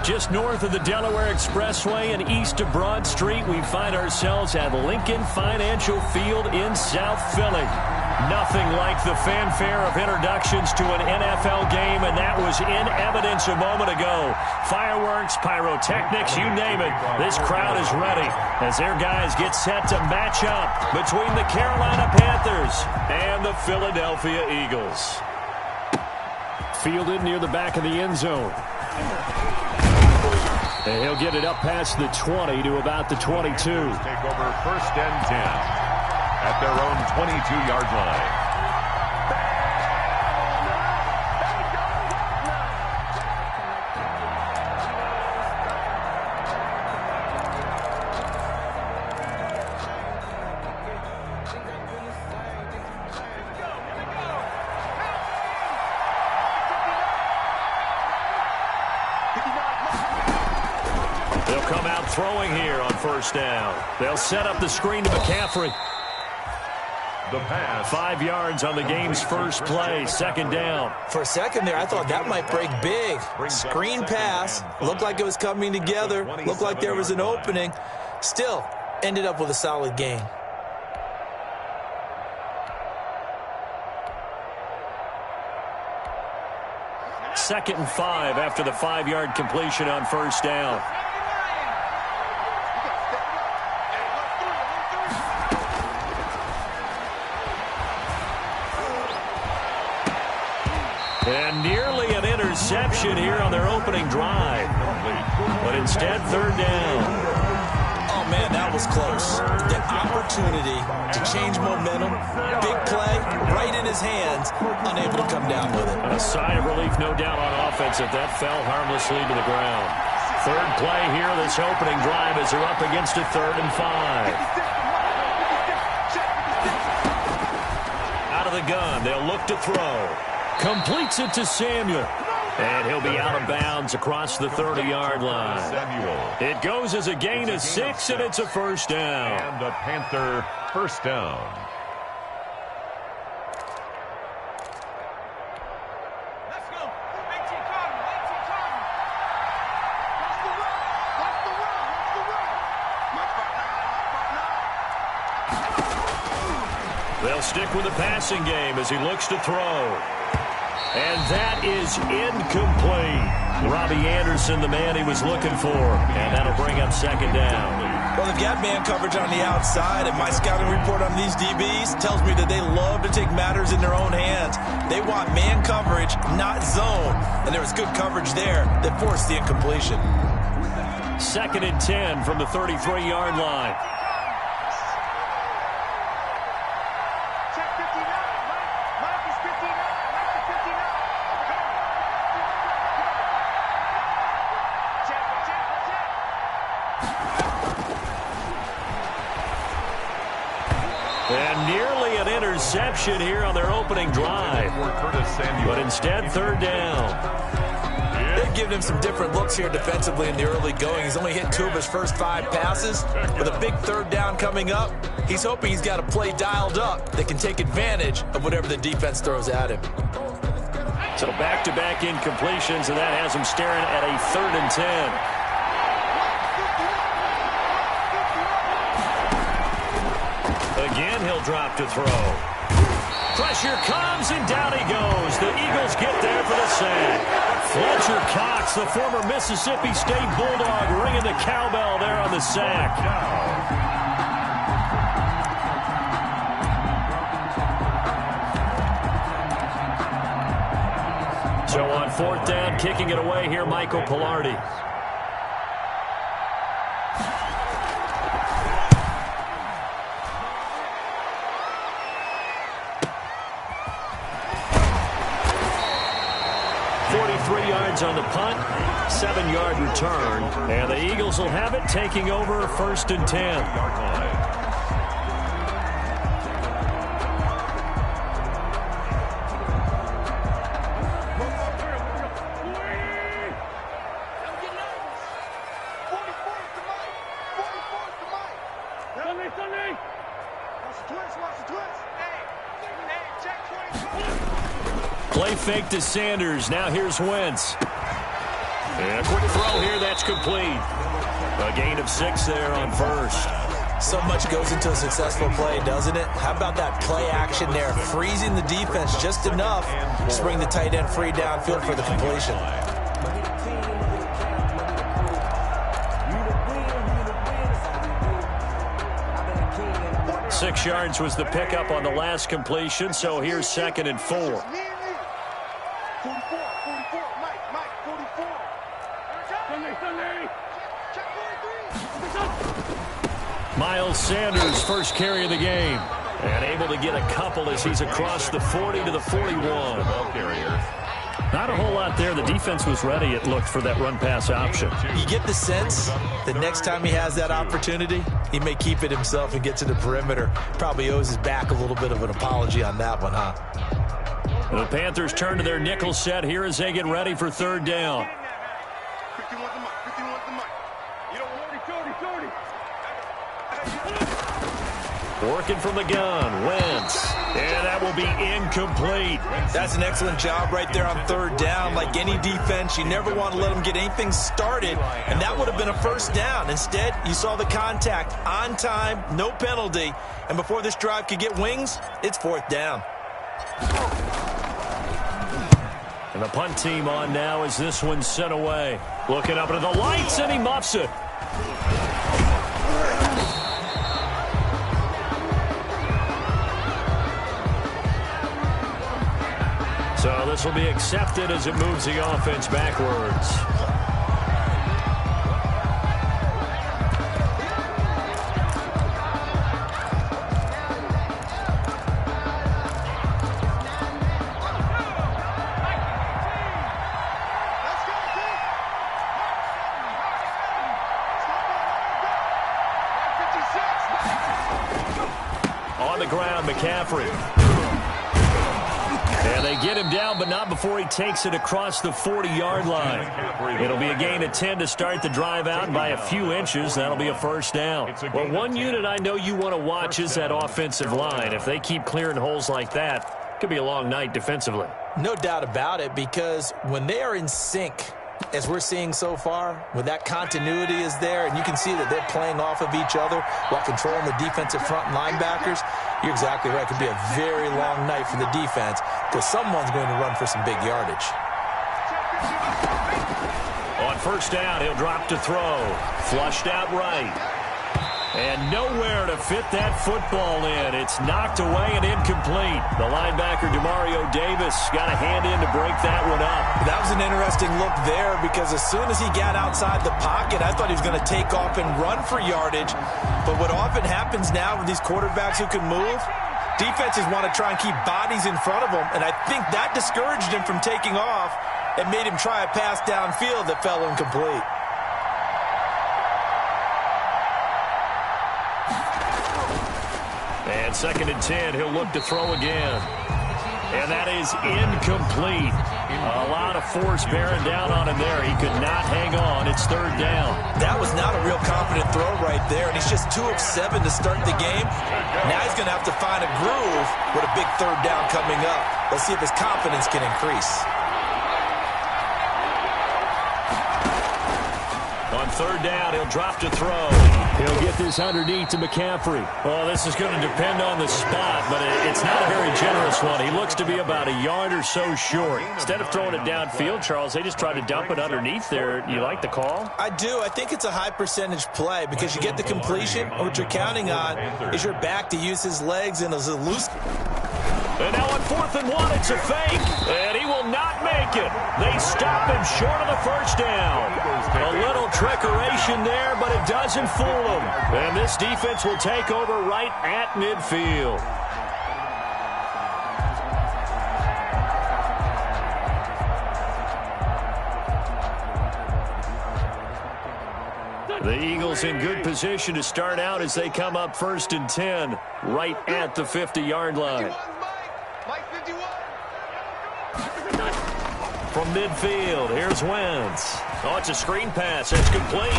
Just north of the Delaware Expressway and east of Broad Street, we find ourselves at Lincoln Financial Field in South Philly. Nothing like the fanfare of introductions to an NFL game, and that was in evidence a moment ago. Fireworks, pyrotechnics, you name it. This crowd is ready as their guys get set to match up between the Carolina Panthers and the Philadelphia Eagles. Fielded near the back of the end zone. And he'll get it up past the 20 to about the 22. Take over 1st and 10 at their own 22-yard line. They'll come out throwing here on 1st down. They'll set up the screen to McCaffrey. The pass. 5 yards on the game's first play, 2nd down. For a second there, I thought that might break big. Screen pass. Looked like it was coming together. Looked like there was an opening. Still, ended up with a solid gain. Second and 5 after the 5-yard completion on 1st down. And nearly an interception here on their opening drive. But instead, 3rd down. Oh, man, that was close. The opportunity to change momentum, big play, right in his hands, unable to come down with it. A sigh of relief, no doubt, on offense if that fell harmlessly to the ground. 3rd play here, this opening drive as they're up against a 3rd and 5. Out of the gun, they'll look to throw. Completes it to Samuel. And he'll be out of bounds across the 30-yard line. It goes as a gain of 6, and it's a 1st down. And the Panther 1st down. They'll stick with the passing game as he looks to throw. And that is incomplete. Robbie Anderson, the man he was looking for. And that'll bring up 2nd down. Well, they've got man coverage on the outside, and my scouting report on these DBs tells me that they love to take matters in their own hands. They want man coverage, not zone. And there was good coverage there that forced the incompletion. 2nd and 10 from the 33-yard line. And nearly an interception here on their opening drive. But instead, 3rd down. They've given him some different looks here defensively in the early going. He's only hit 2 of his first 5 passes. With a big 3rd down coming up, he's hoping he's got a play dialed up that can take advantage of whatever the defense throws at him. So back-to-back incompletions, and that has him staring at a 3rd and 10. Again, he'll drop to throw. Pressure comes, and down he goes. The Eagles get there for the sack. Fletcher Cox, the former Mississippi State Bulldog, ringing the cowbell there on the sack. So on 4th down, kicking it away here, Michael Pilardi. On the punt, 7-yard return, and the Eagles will have it, taking over 1st and 10. Play fake to Sanders. Now here's Wentz. And a quick throw here, that's complete. A gain of 6 there on first. So much goes into a successful play, doesn't it? How about that play action there? Freezing the defense just enough to bring the tight end free downfield for the completion. Six yards was the pickup on the last completion, so here's 2nd and 4. Miles Sanders, first carry of the game. And able to get a couple as he's across the 40 to the 41. Not a whole lot there. The defense was ready, it looked, for that run-pass option. You get the sense that next time he has that opportunity, he may keep it himself and get to the perimeter. Probably owes his back a little bit of an apology on that one, huh? The Panthers turn to their nickel set here as they get ready for 3rd down. Working from the gun, Wentz. And that will be incomplete. That's an excellent job right there on 3rd down. Like any defense, you never want to let them get anything started, and that would have been a 1st down. Instead, you saw the contact on time, no penalty, and before this drive could get wings, it's 4th down. And the punt team on now as this one's sent away. Looking up into the lights, and he muffs it. So this will be accepted as it moves the offense backwards. On the ground, McCaffrey. And they get him down, but not before he takes it across the 40-yard line. It'll be a gain of 10 to start the drive out, and by a few inches, that'll be a 1st down. Well, one unit I know you want to watch is that offensive line. If they keep clearing holes like that, it could be a long night defensively. No doubt about it, because when they are in sync, as we're seeing so far, when that continuity is there, and you can see that they're playing off of each other while controlling the defensive front linebackers, you're exactly right. It could be a very long night for the defense because someone's going to run for some big yardage. On 1st down, he'll drop to throw. Flushed out right. And nowhere to fit that football in. It's knocked away and incomplete. The linebacker, Demario Davis, got a hand in to break that one up. That was an interesting look there because as soon as he got outside the pocket, I thought he was going to take off and run for yardage. But what often happens now with these quarterbacks who can move, defenses want to try and keep bodies in front of them, and I think that discouraged him from taking off and made him try a pass downfield that fell incomplete. And 2nd and 10, he'll look to throw again. And that is incomplete. A lot of force bearing down on him there. He could not hang on. It's 3rd down. That was not a real confident throw right there, and he's just 2 of 7 to start the game. Now he's going to have to find a groove with a big 3rd down coming up. Let's see if his confidence can increase. On 3rd down, he'll drop to throw. He'll get this underneath to McCaffrey. Well, this is going to depend on the spot, but it's not a very generous one. He looks to be about a yard or so short. Instead of throwing it downfield, Charles, they just try to dump it underneath there. You like the call? I do. I think it's a high percentage play because you get the completion. What you're counting on is your back to use his legs and his loose. And now on 4th and 1, it's a fake. And he will not make it. They stop him short of the 1st down. A little trickeration there, but it doesn't fool him. And this defense will take over right at midfield. The Eagles in good position to start out as they come up 1st and 10, right at the 50-yard line. From midfield, here's Wentz. Oh, it's a screen pass. That's complete.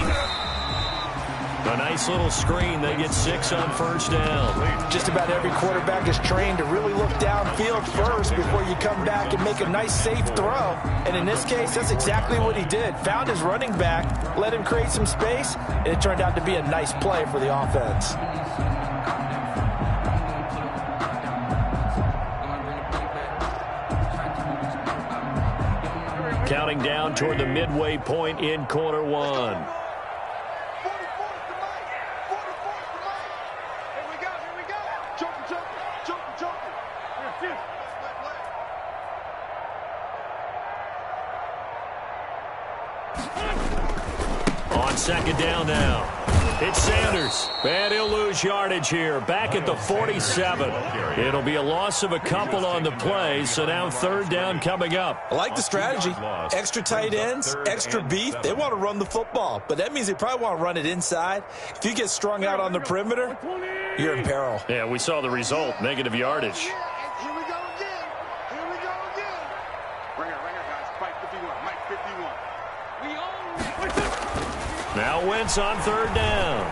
A nice little screen. They get 6 on first down. Just about every quarterback is trained to really look downfield first before you come back and make a nice, safe throw. And in this case, that's exactly what he did. Found his running back, let him create some space, and it turned out to be a nice play for the offense. Counting down toward the midway point in quarter 1. On second down now. It's Sanders. And he'll lose yardage here. Back at the 47. It'll be a loss of a couple on the play, so now third down coming up. I like the strategy. Extra tight ends, extra beef. They want to run the football, but that means they probably want to run it inside. If you get strung out on the perimeter, you're in peril. Yeah, we saw the result. Negative yardage. Here we go again. Here we go again. Ringer, guys. Mike 51. Mike 51. We own. Now Wentz on third down.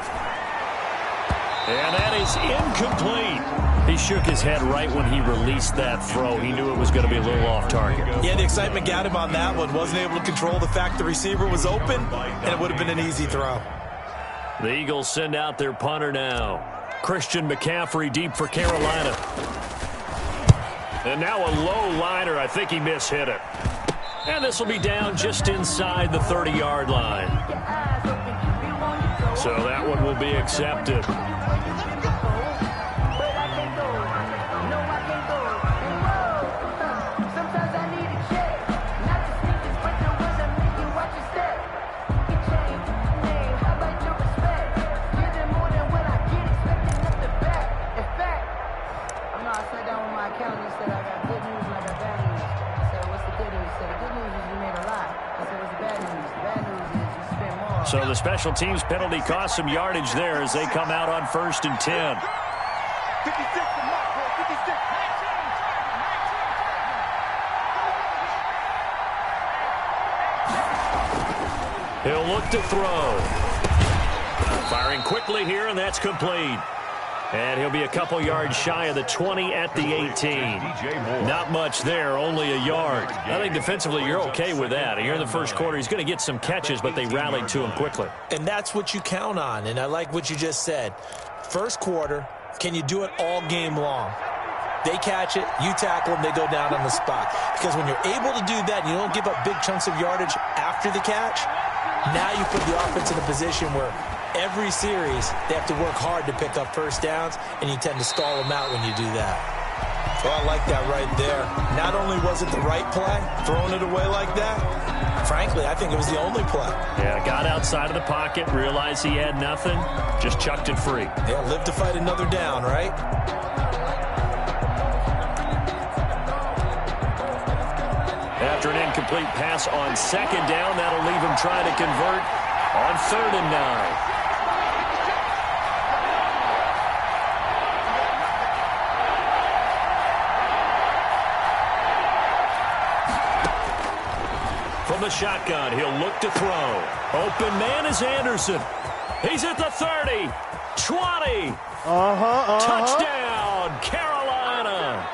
And that is incomplete. He shook his head right when he released that throw. He knew it was going to be a little off target. Yeah, the excitement got him on that one. Wasn't able to control the fact the receiver was open, and it would have been an easy throw. The Eagles send out their punter now. Christian McCaffrey deep for Carolina. And now a low liner. I think he mishit it. And this will be down just inside the 30-yard line. So that one will be accepted. So the special teams penalty cost some yardage there as they come out on 1st and 10. 56 to Mike, bro. 56. He'll look to throw. Firing quickly here, and that's complete. And he'll be a couple yards shy of the 20 at the 18. Not much there, only a yard. I think defensively you're okay with that. Here in the first quarter, he's going to get some catches, but they rallied to him quickly. And that's what you count on, and I like what you just said. First quarter, can you do it all game long? They catch it, you tackle them, they go down on the spot. Because when you're able to do that and you don't give up big chunks of yardage after the catch, now you put the offense in a position where every series, they have to work hard to pick up first downs, and you tend to stall them out when you do that. Well, I like that right there. Not only was it the right play, throwing it away like that, frankly, I think it was the only play. Yeah, got outside of the pocket, realized he had nothing, just chucked it free. Yeah, live to fight another down, right? After an incomplete pass on second down, that'll leave him trying to convert on 3rd and 9. From the shotgun, he'll look to throw. Open man is Anderson. He's at the 30, 20. Touchdown, Carolina.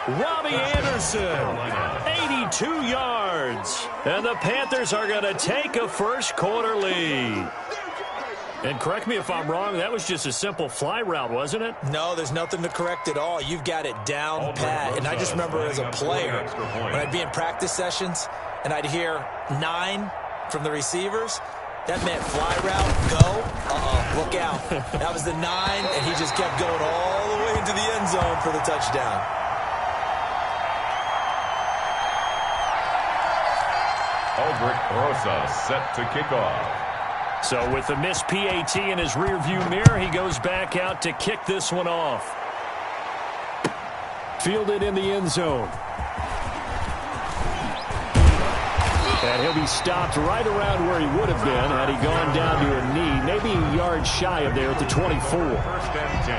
Robbie Anderson, 82 yards. And the Panthers are going to take a first quarter lead. And correct me if I'm wrong, that was just a simple fly route, wasn't it? No, there's nothing to correct at all. You've got it down pat. And I just remember as a player, when I'd be in practice sessions and I'd hear 9 from the receivers, that meant fly route, go, look out. That was the 9, and he just kept going all the way into the end zone for the touchdown. Aldrich Rosa set to kick off. So with the missed PAT in his rearview mirror, he goes back out to kick this one off. Fielded in the end zone. And he'll be stopped right around where he would have been had he gone down to a knee, maybe a yard shy of there at the 24. 1st and 10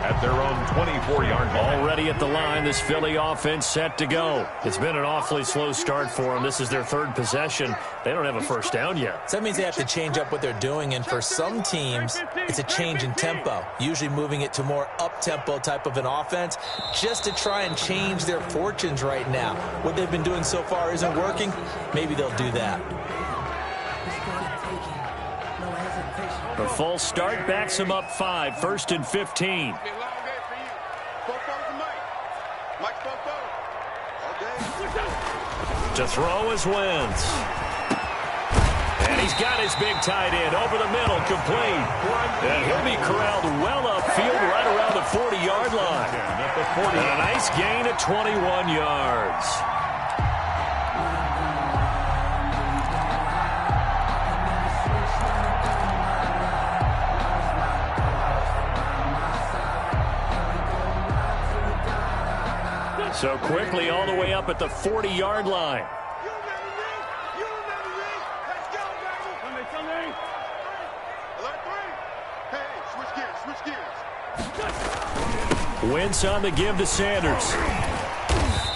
at their own 24-yard line. Already at the line, this Philly offense set to go. It's been an awfully slow start for them. This is their third possession. They don't have a first down yet. So that means they have to change up what they're doing, and for some teams, it's a change in tempo, usually moving it to more up-tempo type of an offense just to try and change their fortunes right now. What they've been doing so far isn't working. Maybe they'll do that. The false start backs him up 5, 1st and 15. To throw is Wentz. And he's got his big tight end over the middle, complete. And he'll be corralled well upfield right around the 40-yard line. And a nice gain of 21 yards. So quickly all the way up at the 40-yard line. Wentz on the give to Sanders.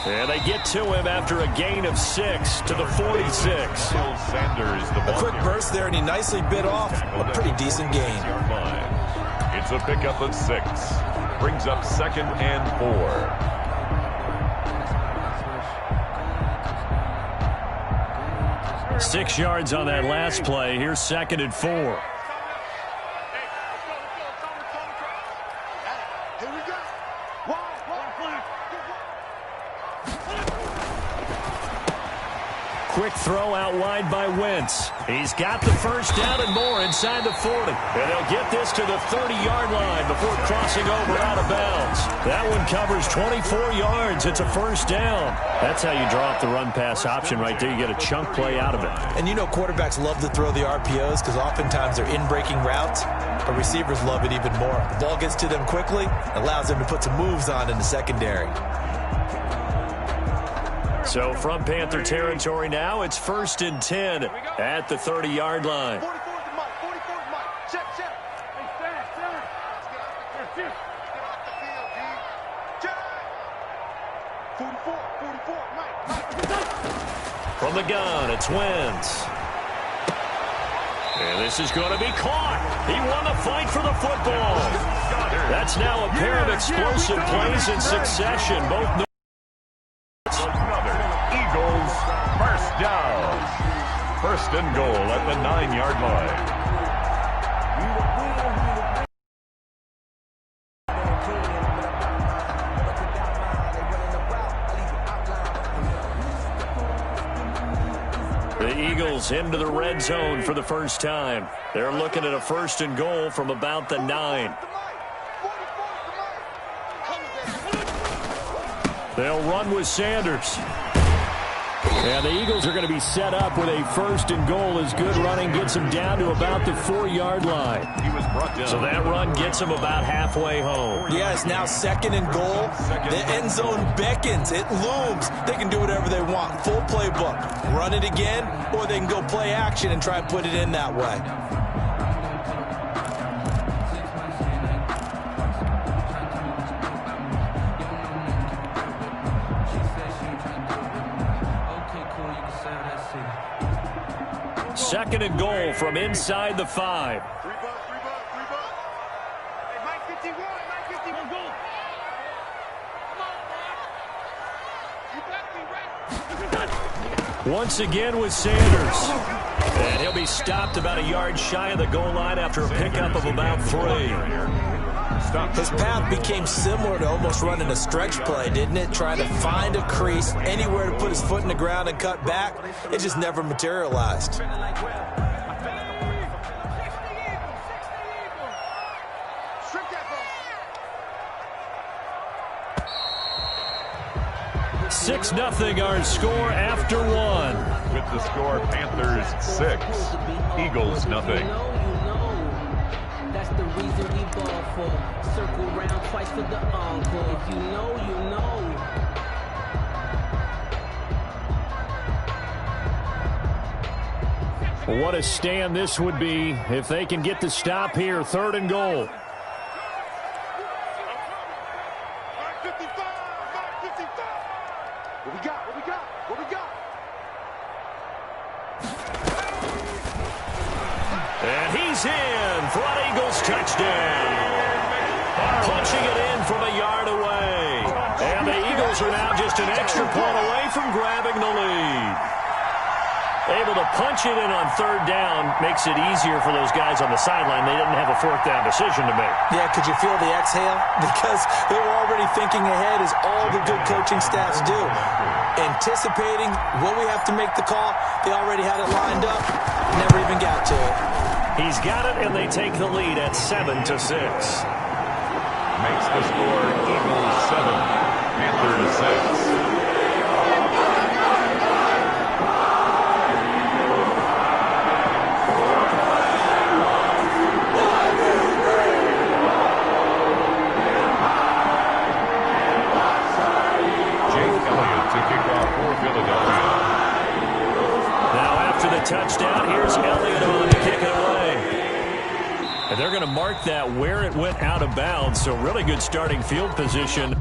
And they get to him after a gain of 6 to the 46. Sanders, the a quick burst there, and he nicely bit off a pretty decent gain. It's a pickup of 6. Brings up 2nd and 4. 6 yards on that last play. Here's 2nd and 4. Quick throw out wide by Wentz. He's got the first down and more inside the 40. And they'll get this to the 30-yard line before crossing over out of bounds. That one covers 24 yards. It's a first down. That's how you draw up the run-pass option right there. You get a chunk play out of it. And you know quarterbacks love to throw the RPOs because oftentimes they're in-breaking routes. But receivers love it even more. The ball gets to them quickly, allows them to put some moves on in the secondary. So from Panther territory now, it's 1st and 10 at the 30-yard line. 44 to Mike. 44 to Mike. Check. Hey, stand. Get off the field, D. Check. 44, Mike. From the gun, it's Wentz. And this is going to be caught. He won the fight for the football. That's now a pair of explosive plays in succession. Both First down. 1st and goal at the 9-yard line. The Eagles into the red zone for the first time. They're looking at a 1st and goal from about the 9. They'll run with Sanders. And the Eagles are going to be set up with a 1st and goal as good running gets them down to about the 4-yard line. So that run gets them about halfway home. Yeah, it's now 2nd and goal. The end zone beckons. It looms. They can do whatever they want. Full playbook. Run it again, or they can go play action and try and put it in that way. Second and goal from inside the 5. 3 bucks. Hey, Mike 51, go. Come on, man. Once again with Sanders. And he'll be stopped about a yard shy of the goal line after a pickup of about 3. His path became similar to almost running a stretch play, didn't it? Trying to find a crease, anywhere to put his foot in the ground and cut back. It just never materialized. Six 6-0 our score after 1. With the score, Panthers 6, Eagles nothing. That's the reason we ball for. Circle round twice for the encore. If you know, you know. What a stand this would be if they can get the stop here. 3rd and goal. Mark 55. What we got? What we got? What we got? And he's in for an Eagles touchdown. Punching it in from a yard away. And the Eagles are now just an extra point away from grabbing the lead. Able to punch it in on third down makes it easier for those guys on the sideline. They didn't have a fourth down decision to make. Yeah, could you feel the exhale? Because they were already thinking ahead, as all the good coaching staffs do. Anticipating what we have to make the call. They already had it lined up. Never even got to it. He's got it, and they take the lead at 7-6. Makes the score Eagles 7, Panthers 6. Touchdown. Here's Elliott on to kick it away. And they're going to mark that where it went out of bounds, so really good starting field position.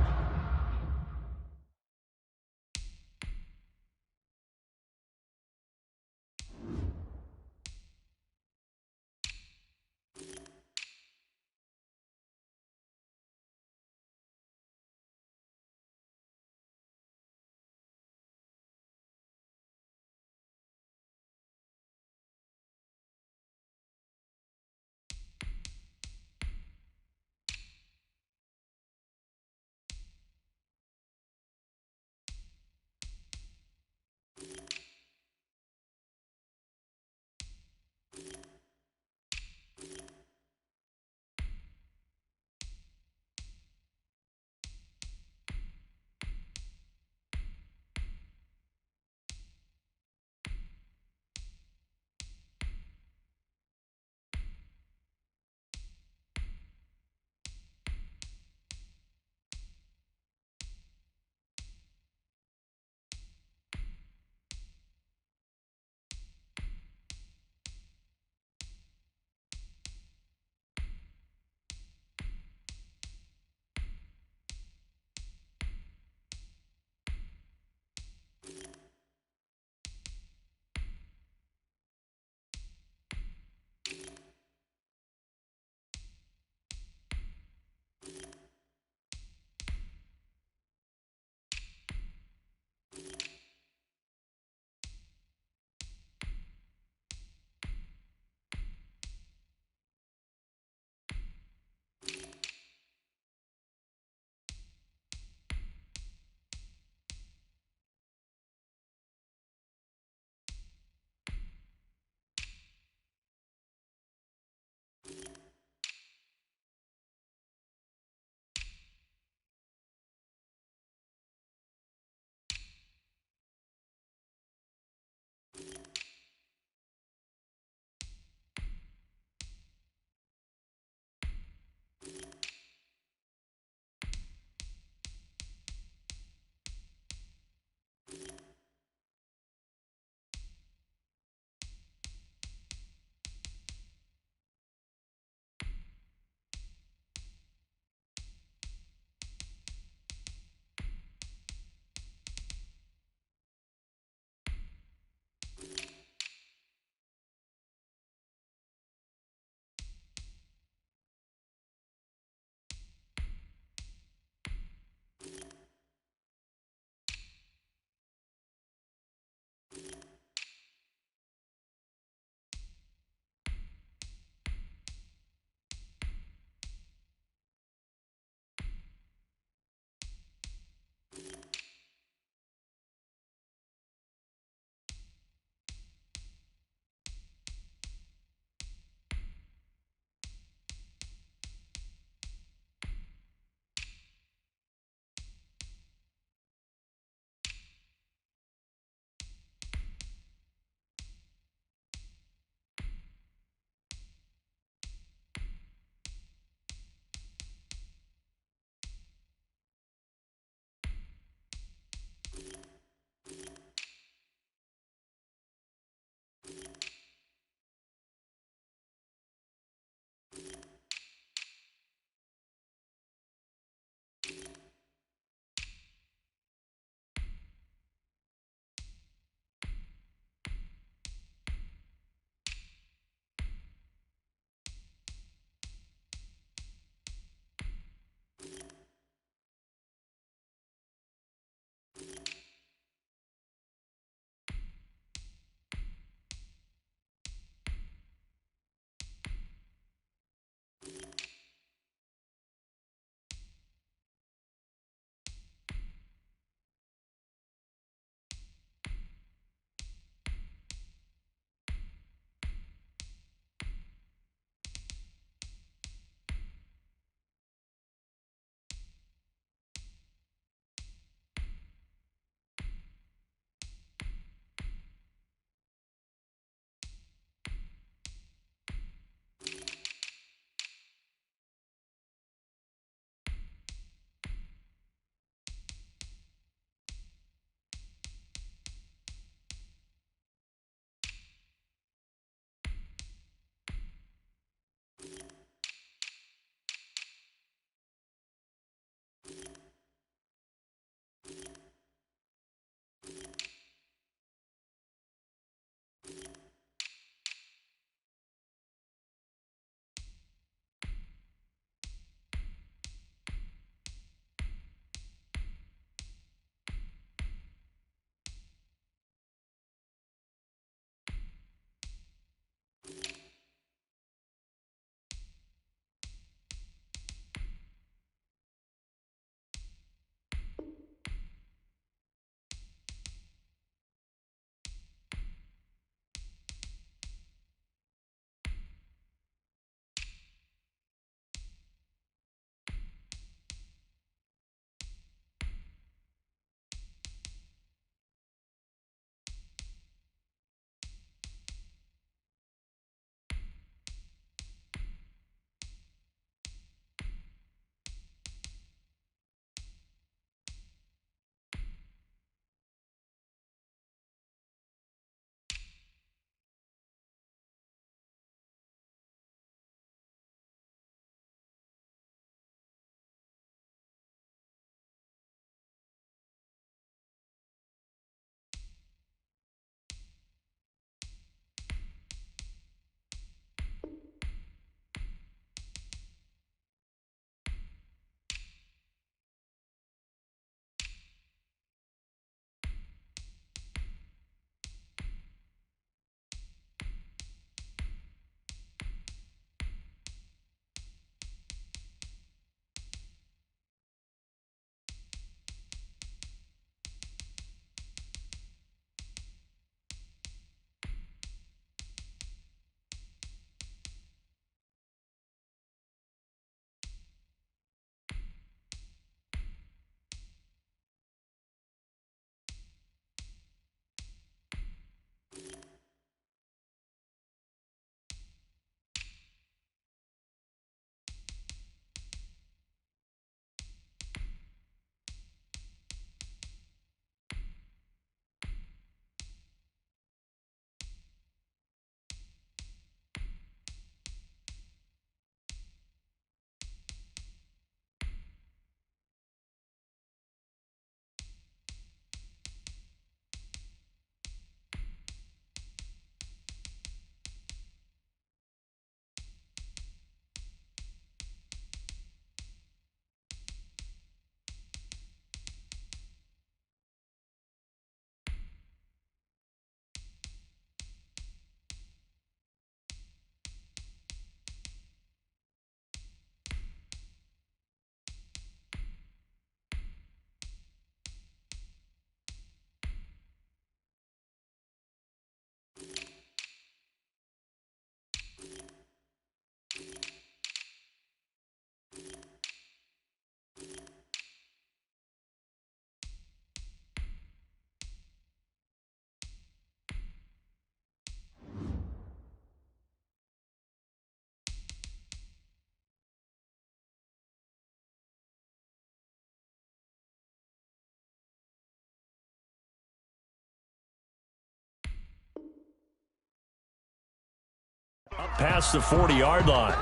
past the 40-yard line.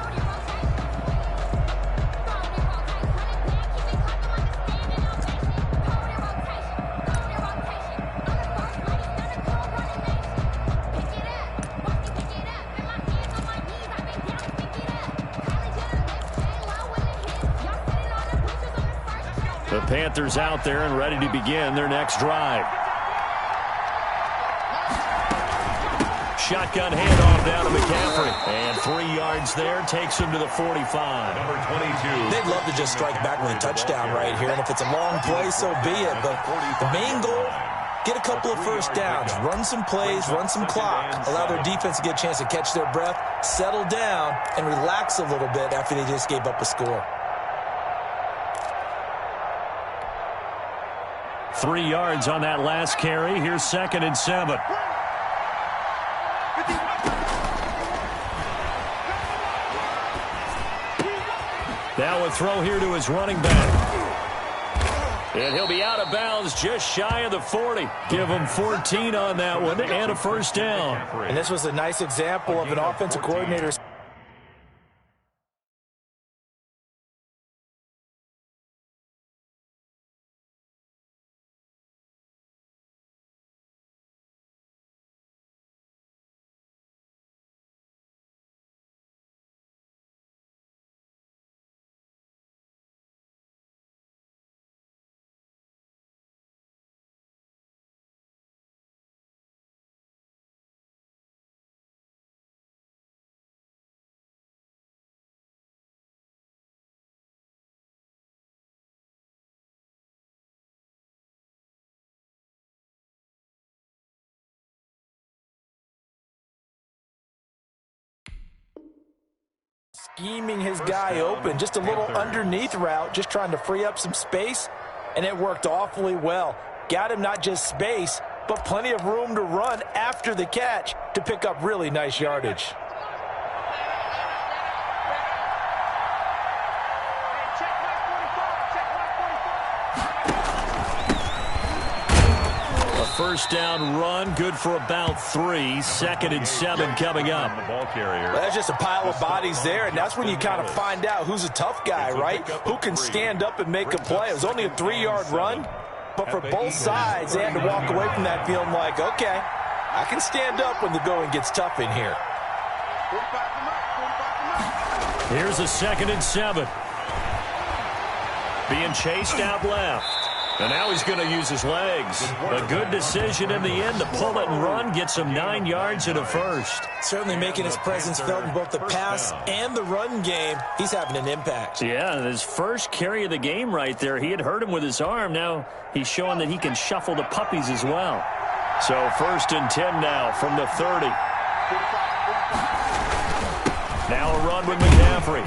The Panthers out there and ready to begin their next drive. Shotgun handoff down to McCaffrey. And 3 yards there takes him to the 45. Number 22. They'd love to just strike back with a touchdown right here. And if it's a long play, so be it. But the main goal, get a couple of first downs. Run some plays, run some clock. Allow their defense to get a chance to catch their breath, settle down, and relax a little bit after they just gave up a score. 3 yards on that last carry. Here's 2nd and 7. Now a throw here to his running back. And he'll be out of bounds just shy of the 40. Give him 14 on that one and a first down. And this was a nice example of an offensive coordinator. Scheming his guy open, just a little underneath route, just trying to free up some space, and it worked awfully well. Got him not just space, but plenty of room to run after the catch to pick up really nice yardage. First down run, good for about 3. 2nd and 7 coming up. Ball carrier. Well, there's just a pile of bodies there, and that's when you kind of find out who's a tough guy, right? Who can stand up and make a play. It was only a 3-yard run, but for both sides, they had to walk away from that feeling like, okay, I can stand up when the going gets tough in here. Here's a 2nd and 7. Being chased out left. And now he's going to use his legs. A good decision in the end to pull it and run. Gets him 9 yards and a first. Certainly making his presence felt in both the pass and the run game. He's having an impact. Yeah, his first carry of the game right there. He had hurt him with his arm. Now he's showing that he can shuffle the puppies as well. So 1st and 10 now from the 30. Now a run with McCaffrey.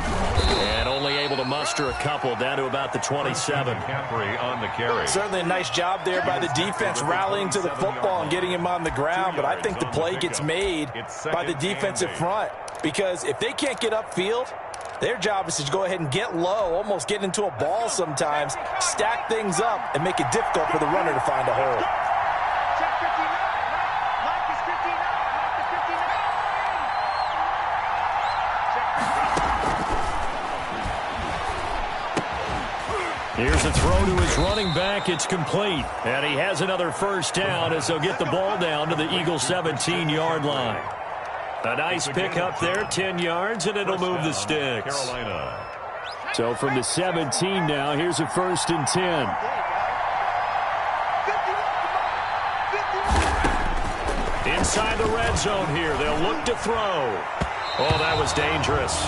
And only able to muster a couple down to about the 27. McCaffrey on the carry. Certainly a nice job there by the defense rallying to the football and getting him on the ground. But I think the play gets made by the defensive front. Because if they can't get upfield, their job is to go ahead and get low, almost get into a ball sometimes, stack things up, and make it difficult for the runner to find a hole. Here's a throw to his running back. It's complete. And he has another first down as they'll get the ball down to the Eagles' 17-yard line. A nice pick up there, 10 yards, and it'll move the sticks. Carolina. So from the 17 now, here's a 1st and 10. Inside the red zone here. They'll look to throw. Oh, that was dangerous.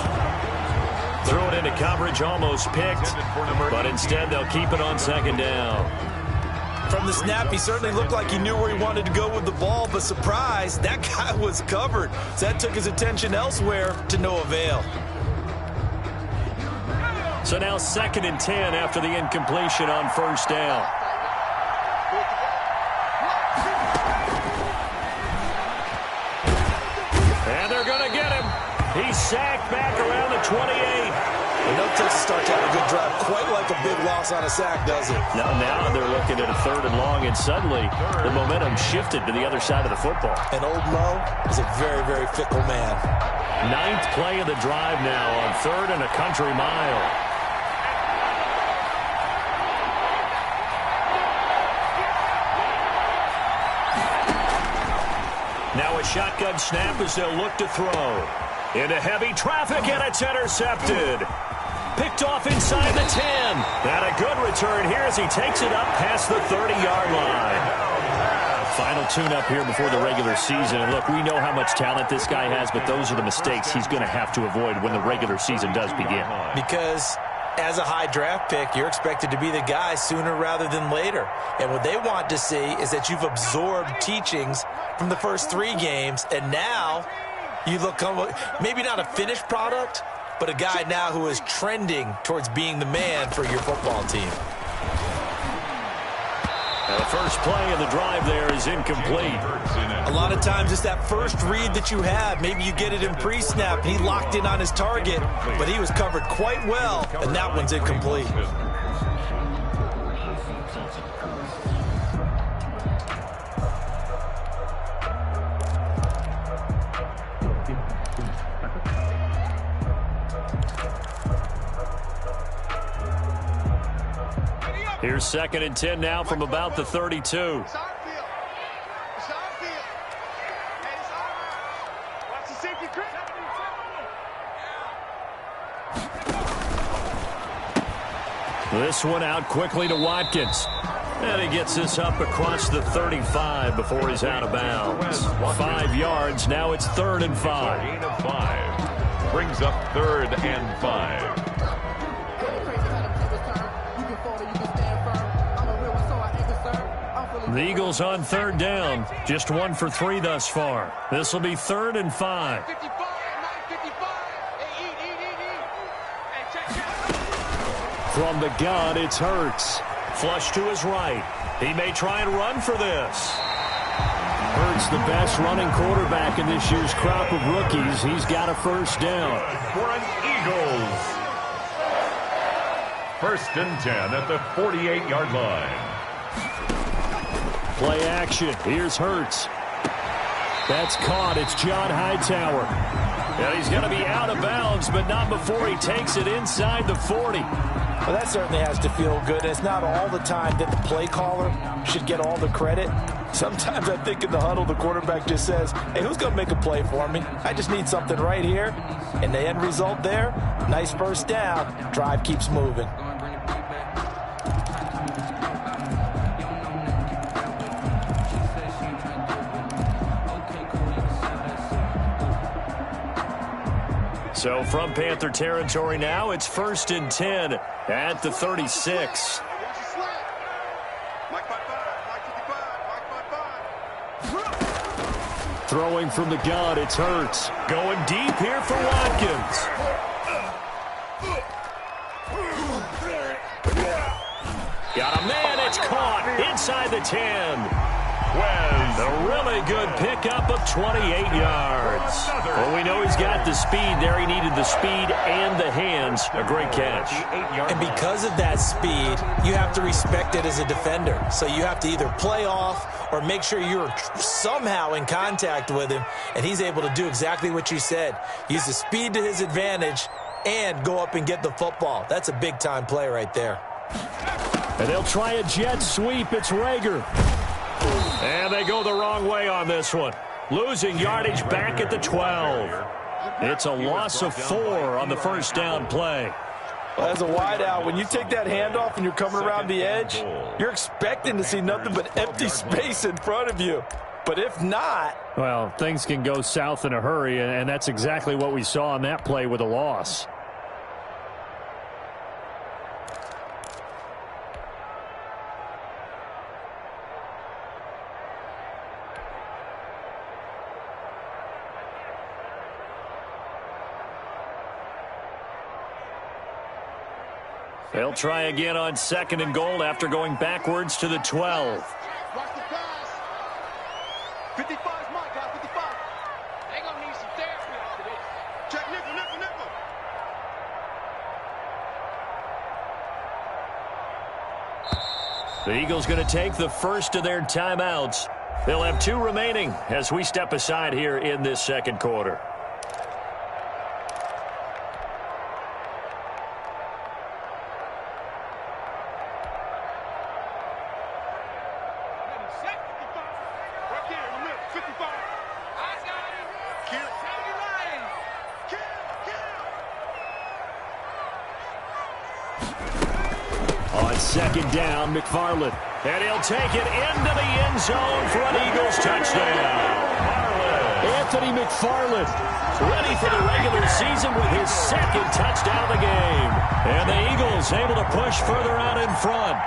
Threw it into coverage, almost picked, but instead they'll keep it on 2nd down. From the snap, he certainly looked like he knew where he wanted to go with the ball, but surprise, that guy was covered. So that took his attention elsewhere to no avail. So now 2nd and 10 after the incompletion on 1st down. And they're going to get him. He's sacked back around the 28. And no Texas start to have a good drive, quite like a big loss on a sack, does it? Now they're looking at a 3rd and long, and suddenly the momentum shifted to the other side of the football. And old Mo is a very, very fickle man. 9th play of the drive now on 3rd and a country mile. Now a shotgun snap as they'll look to throw. Into heavy traffic, and it's intercepted. Picked off inside the 10. And a good return here as he takes it up past the 30-yard line. Final tune-up here before the regular season. And look, we know how much talent this guy has, but those are the mistakes he's going to have to avoid when the regular season does begin. Because as a high draft pick, you're expected to be the guy sooner rather than later. And what they want to see is that you've absorbed teachings from the first 3 games, and now you look maybe not a finished product, but a guy now who is trending towards being the man for your football team. The first play of the drive there is incomplete. A lot of times it's that first read that you have. Maybe you get it in pre-snap. He locked in on his target, but he was covered quite well, and that one's incomplete. Here's 2nd and 10 now from about the 32. This one out quickly to Watkins. And he gets this up across the 35 before he's out of bounds. 5 yards. Now it's 3rd and 5. Gain of 5. Brings up 3rd and 5. The Eagles on 3rd down. Just 1 for 3 thus far. This will be 3rd and 5. From the gun, it's Hurts. Flush to his right. He may try and run for this. Hurts, the best running quarterback in this year's crop of rookies. He's got a 1st down. For an Eagles. 1st and 10 at the 48-yard line. Play action. Here's Hurts. That's caught. It's John Hightower. And he's going to be out of bounds, but not before he takes it inside the 40. Well, that certainly has to feel good. It's not all the time that the play caller should get all the credit. Sometimes I think in the huddle, the quarterback just says, hey, who's going to make a play for me? I just need something right here. And the end result there, nice 1st down. Drive keeps moving. So from Panther territory now, it's 1st and 10 at the 36. Throwing from the gun, it's Hurts. Going deep here for Watkins. Got a man, it's caught inside the 10. A really good pickup of 28 yards. Well, we know he's got the speed there. He needed the speed and the hands. A great catch. And because of that speed, you have to respect it as a defender. So you have to either play off or make sure you're somehow in contact with him, and he's able to do exactly what you said. Use the speed to his advantage and go up and get the football. That's a big-time play right there. And they'll try a jet sweep. It's Rager. And they go the wrong way on this one. Losing yardage back at the 12. It's a loss of 4 on the 1st down play. Well, as a wideout, when you take that handoff and you're coming around the edge, you're expecting to see nothing but empty space in front of you. But if not... well, things can go south in a hurry, and that's exactly what we saw on that play with a loss. They'll try again on 2nd and goal after going backwards to the 12. Watch the pass. 55's Mike, guys, 55. They gonna need some therapy after this. Check nickel. The Eagles going to take the first of their timeouts. They'll have 2 remaining as we step aside here in this second quarter. Second down, McFarland. And he'll take it into the end zone for an Eagles touchdown. Anthony McFarland ready for the regular season with his second touchdown of the game. And the Eagles able to push further out in front.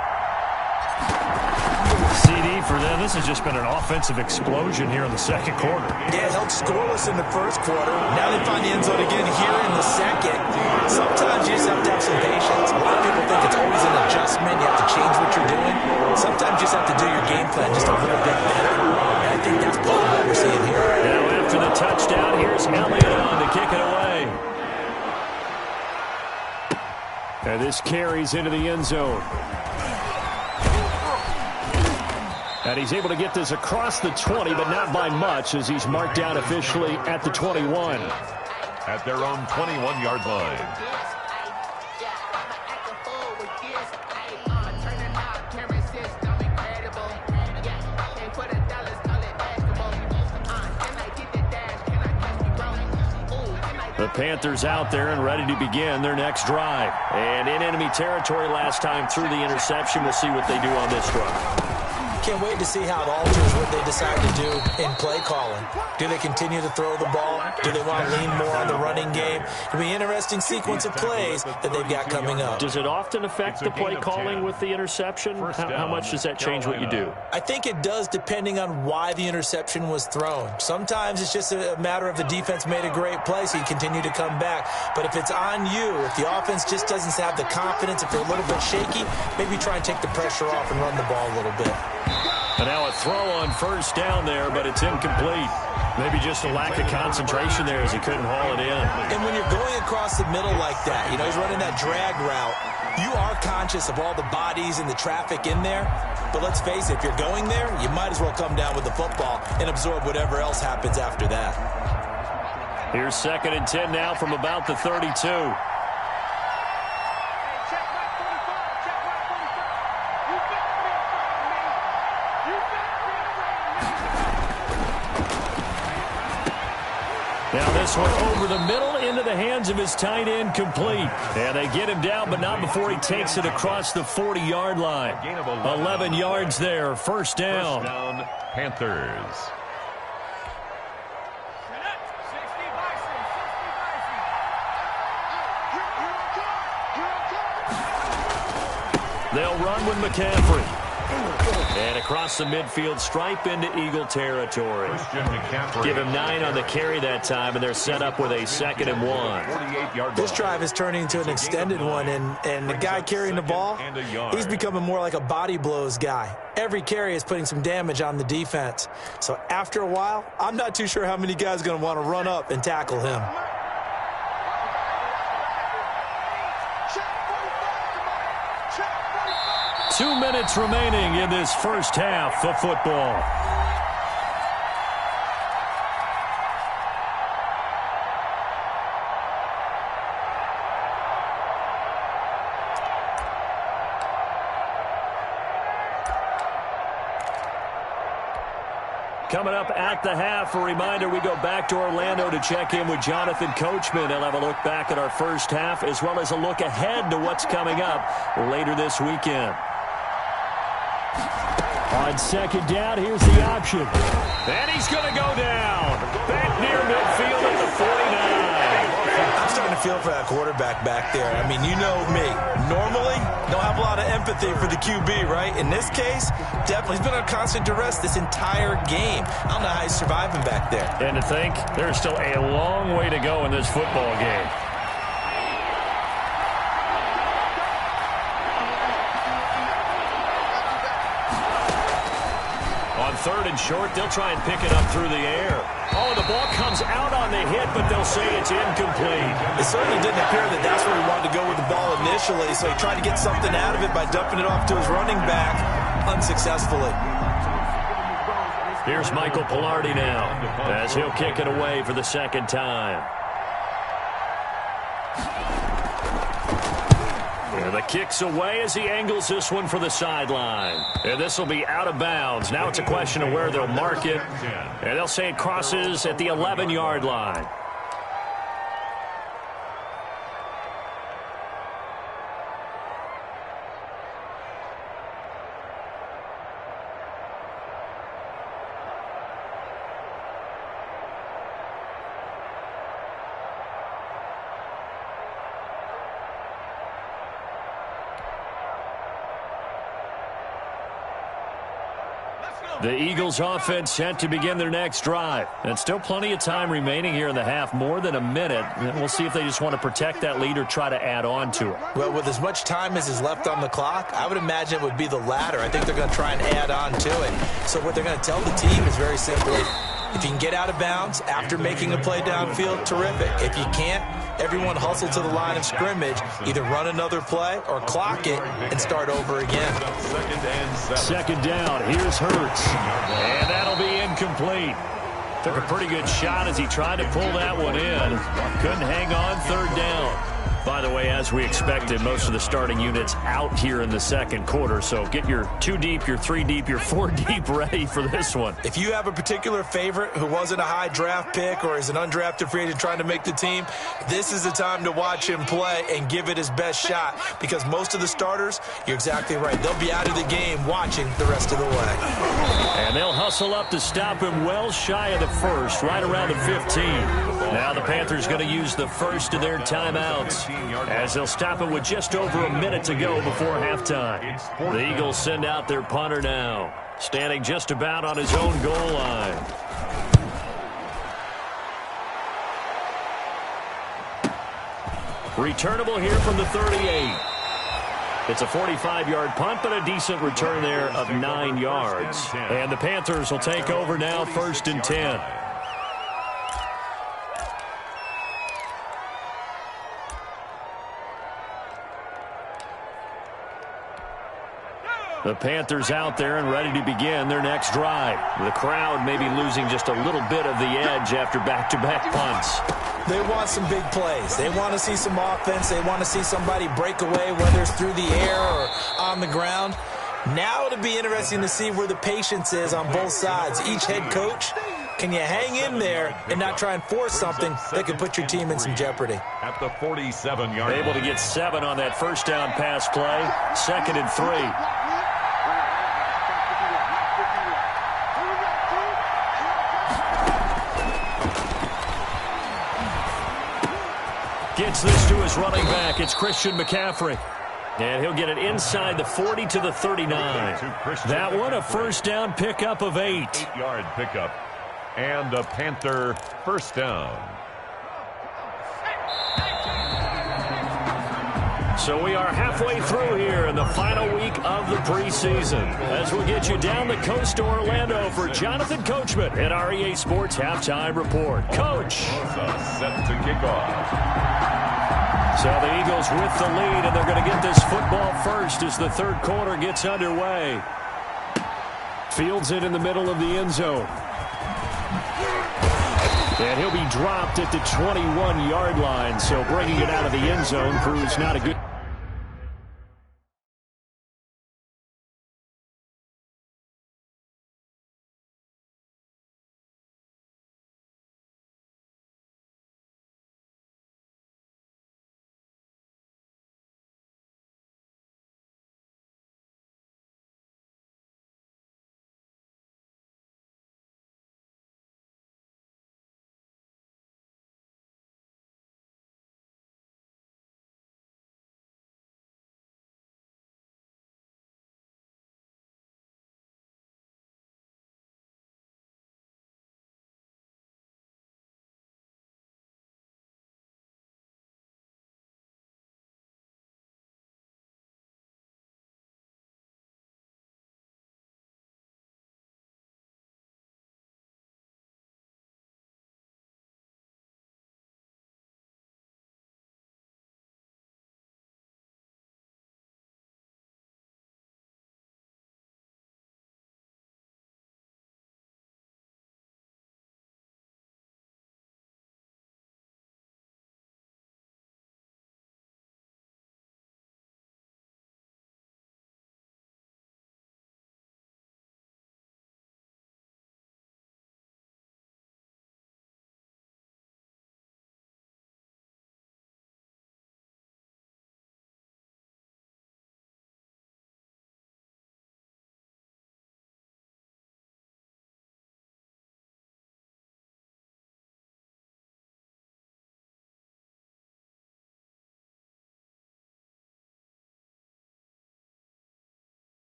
CD for them. This has just been an offensive explosion here in the second quarter. Yeah, held scoreless in the first quarter. Now they find the end zone again here in the second. Sometimes you just have to have some patience. A lot of people think it's always an adjustment. You have to change what you're doing. Sometimes you just have to do your game plan just a little bit better. And I think that's part of what we're seeing here. Now after the touchdown, here's Elliott on to kick it away. And this carries into the end zone. And he's able to get this across the 20, but not by much, as he's marked down officially at the 21. At their own 21-yard line. The Panthers out there and ready to begin their next drive. And in enemy territory last time through the interception. We'll see what they do on this drive. Can't wait to see how it alters what they decide to do in play calling. Do they continue to throw the ball? Do they want to lean more on the running game? It'll be an interesting sequence of plays that they've got coming up. Does it often affect the play calling with the interception? How much does that change what you do? I think it does, depending on why the interception was thrown. Sometimes it's just a matter of the defense made a great play, so you continue to come back. But if it's on you, if the offense just doesn't have the confidence, if they're a little bit shaky, maybe try and take the pressure off and run the ball a little bit. And now a throw on first down there, but it's incomplete. Maybe just a lack of concentration there as he couldn't haul it in. And when you're going across the middle like that, you know, he's running that drag route, you are conscious of all the bodies and the traffic in there. But let's face it, if you're going there, you might as well come down with the football and absorb whatever else happens after that. Here's 2nd and 10 now from about the 32. Now this one over the middle into the hands of his tight end, complete. And they get him down, but not before he takes it across the 40-yard line. 11 yards there, first down. First down, Panthers. They'll run with McCaffrey. And across the midfield stripe into Eagle territory. Give him 9 on the carry that time, and they're set up with a 2nd and 1. This drive is turning into an extended one, and the guy carrying the ball, he's becoming more like a body blows guy. Every carry is putting some damage on the defense. So after a while, I'm not too sure how many guys are going to want to run up and tackle him. Two minutes remaining in this first half of football. Coming up at the half, a reminder, we go back to Orlando to check in with Jonathan Coachman. He'll have a look back at our first half as well as a look ahead to what's coming up later this weekend. On 2nd down, here's the option. And he's going to go down. Back near midfield at the 49. I'm starting to feel for that quarterback back there. I mean, you know me. Normally, don't have a lot of empathy for the QB, right? In this case, definitely. He's been on constant duress this entire game. I don't know how he's surviving back there. And to think, there's still a long way to go in this football game. On 3rd and short, they'll try and pick it up through the air. Oh, the ball comes out on the hit, but they'll say it's incomplete. It certainly didn't appear that that's where he wanted to go with the ball initially, so he tried to get something out of it by dumping it off to his running back. unsuccessfully. Here's Michael Pilardi now as he'll kick it away for the second time. And the kick's away as he angles this one for the sideline. And this will be out of bounds. Now it's a question of where they'll mark it. And they'll say it crosses at the 11-yard line. The Eagles offense set to begin their next drive. And still plenty of time remaining here in the half, more than a minute. And we'll see if they just want to protect that lead or try to add on to it. Well, with as much time as is left on the clock, I would imagine it would be the latter. I think they're going to try and add on to it. So what they're going to tell the team is very simply, if you can get out of bounds after making a play downfield, terrific. If you can't, everyone hustle to the line of scrimmage, either run another play or clock it and start over again. Second down, here's Hurts. And that'll be incomplete. Took a pretty good shot as he tried to pull that one in. Couldn't hang on, third down. By the way, as we expected, most of the starting units out here in the second quarter. So get your 2 deep, your 3 deep, your 4 deep ready for this one. If you have a particular favorite who wasn't a high draft pick or is an undrafted free agent trying to make the team, this is the time to watch him play and give it his best shot, because most of the starters, you're exactly right, they'll be out of the game watching the rest of the way. And they'll hustle up to stop him well shy of the first, right around the 15. Now the Panthers going to use the first of their timeouts, as they'll stop it with just over a minute to go before halftime. The Eagles send out their punter now, standing just about on his own goal line. Returnable here from the 38. It's a 45-yard punt, but a decent return there of 9 yards. And the Panthers will take over now, 1st and 10. The Panthers out there and ready to begin their next drive. The crowd may be losing just a little bit of the edge after back-to-back punts. They want some big plays. They want to see some offense. They want to see somebody break away, whether it's through the air or on the ground. Now it'll be interesting to see where the patience is on both sides. Each head coach, can you hang in there and not try and force something that could put your team in some jeopardy? At the 47-yard line. Able to get 7 on that first down pass play. 2nd and 3. Gets this to his running back. It's Christian McCaffrey. And he'll get it inside the 40 to the 39. That one, a first down pickup of 8. 8-yard pickup. And a Panther first down. So we are halfway through here in the final week of the preseason, as we'll get you down the coast to Orlando for Jonathan Coachman at our EA Sports Halftime Report. Coach. Set to kick off. So the Eagles with the lead, and they're going to get this football first as the third quarter gets underway. Fields it in the middle of the end zone. And he'll be dropped at the 21-yard line, so bringing it out of the end zone proves not a good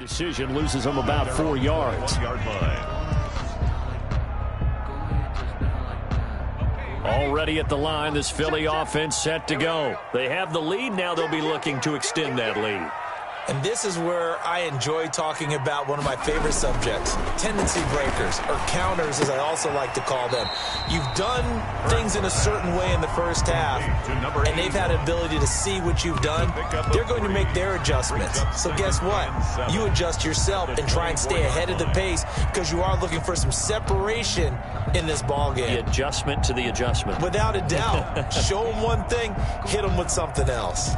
Decision loses him about 4 yards. Yard line. Already at the line, this Philly offense set to go. They have the lead. Now they'll be looking to extend that lead. And this is where I enjoy talking about one of my favorite subjects, tendency breakers, or counters as I also like to call them. You've done things in a certain way in the first half, and they've had an ability to see what you've done. They're going to make their adjustments. So guess what? You adjust yourself and try and stay ahead of the pace because you are looking for some separation in this ball game. The adjustment to the adjustment. Without a doubt. Show them one thing, hit them with something else.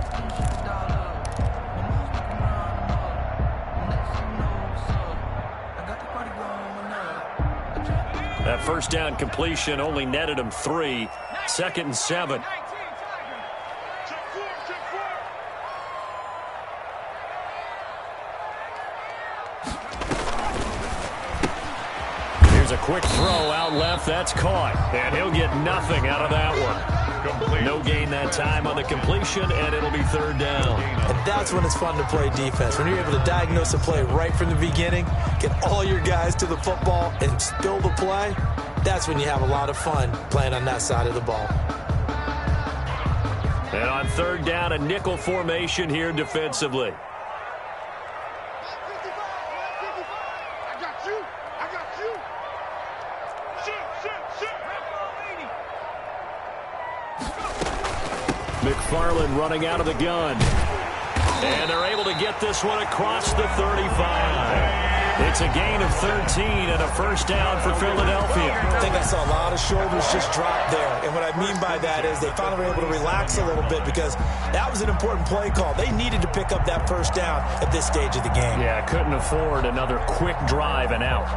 That first down completion only netted him 3. 2nd and 7. Here's a quick throw out left. That's caught. And he'll get nothing out of that one. No gain that time on the completion, and it'll be 3rd down. And that's when it's fun to play defense. When you're able to diagnose a play right from the beginning, get all your guys to the football, and spill the play, that's when you have a lot of fun playing on that side of the ball. And on 3rd down, a nickel formation here defensively. I got you. I got you. Shoot. McFarland running out of the gun. And they're able to get this one across the 35. It's a gain of 13 and a first down for Philadelphia. I think I saw a lot of shoulders just drop there. And what I mean by that is they finally were able to relax a little bit because that was an important play call. They needed to pick up that first down at this stage of the game. Yeah, couldn't afford another quick drive and out.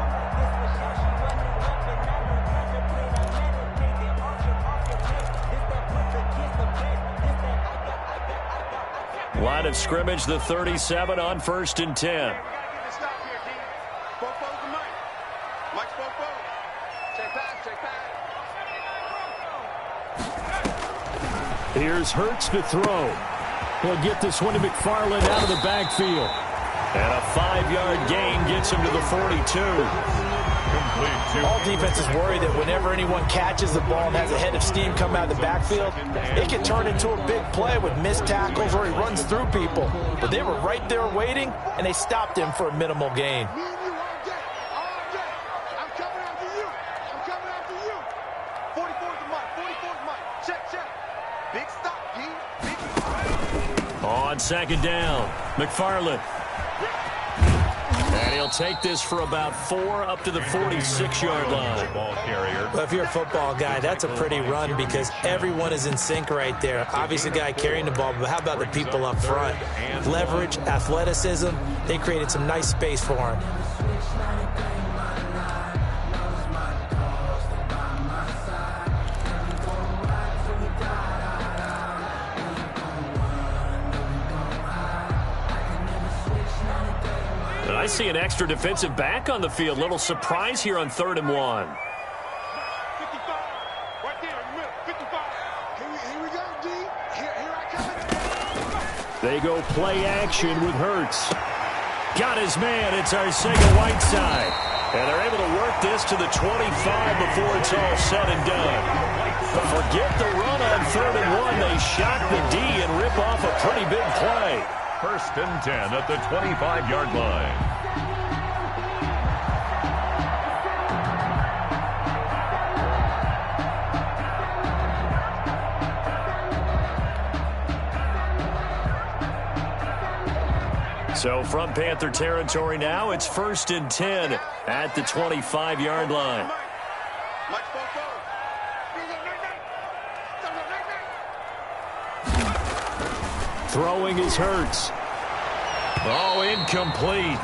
Line of scrimmage, the 37 on 1st and 10. Here's Hurts to throw. He'll get this one to McFarland out of the backfield. And a 5-yard gain gets him to the 42. All defenses worry that whenever anyone catches the ball and has a head of steam come out of the backfield, it can turn into a big play with missed tackles or he runs through people. But they were right there waiting, and they stopped him for a minimal gain. On 2nd down, McFarland. And he'll take this for about 4 up to the 46-yard line. Ball carrier. Well, if you're a football guy, that's a pretty run because everyone is in sync right there. Obviously, the guy carrying the ball, but how about the people up front? Leverage, athleticism, they created some nice space for him. I see an extra defensive back on the field. Little surprise here on 3rd and 1. 55. Right there in the middle. 55. Here we go, D. Here I come. They go play action with Hurts. Got his man. It's Arcega-Whiteside. And they're able to work this to the 25 before it's all said and done. Forget the run on 3rd and 1. They shock the D and rip off a pretty big play. 1st and 10 at the 25-yard line. So from Panther territory now, it's 1st and 10 at the 25-yard line. Throwing is Hurts. Oh, incomplete.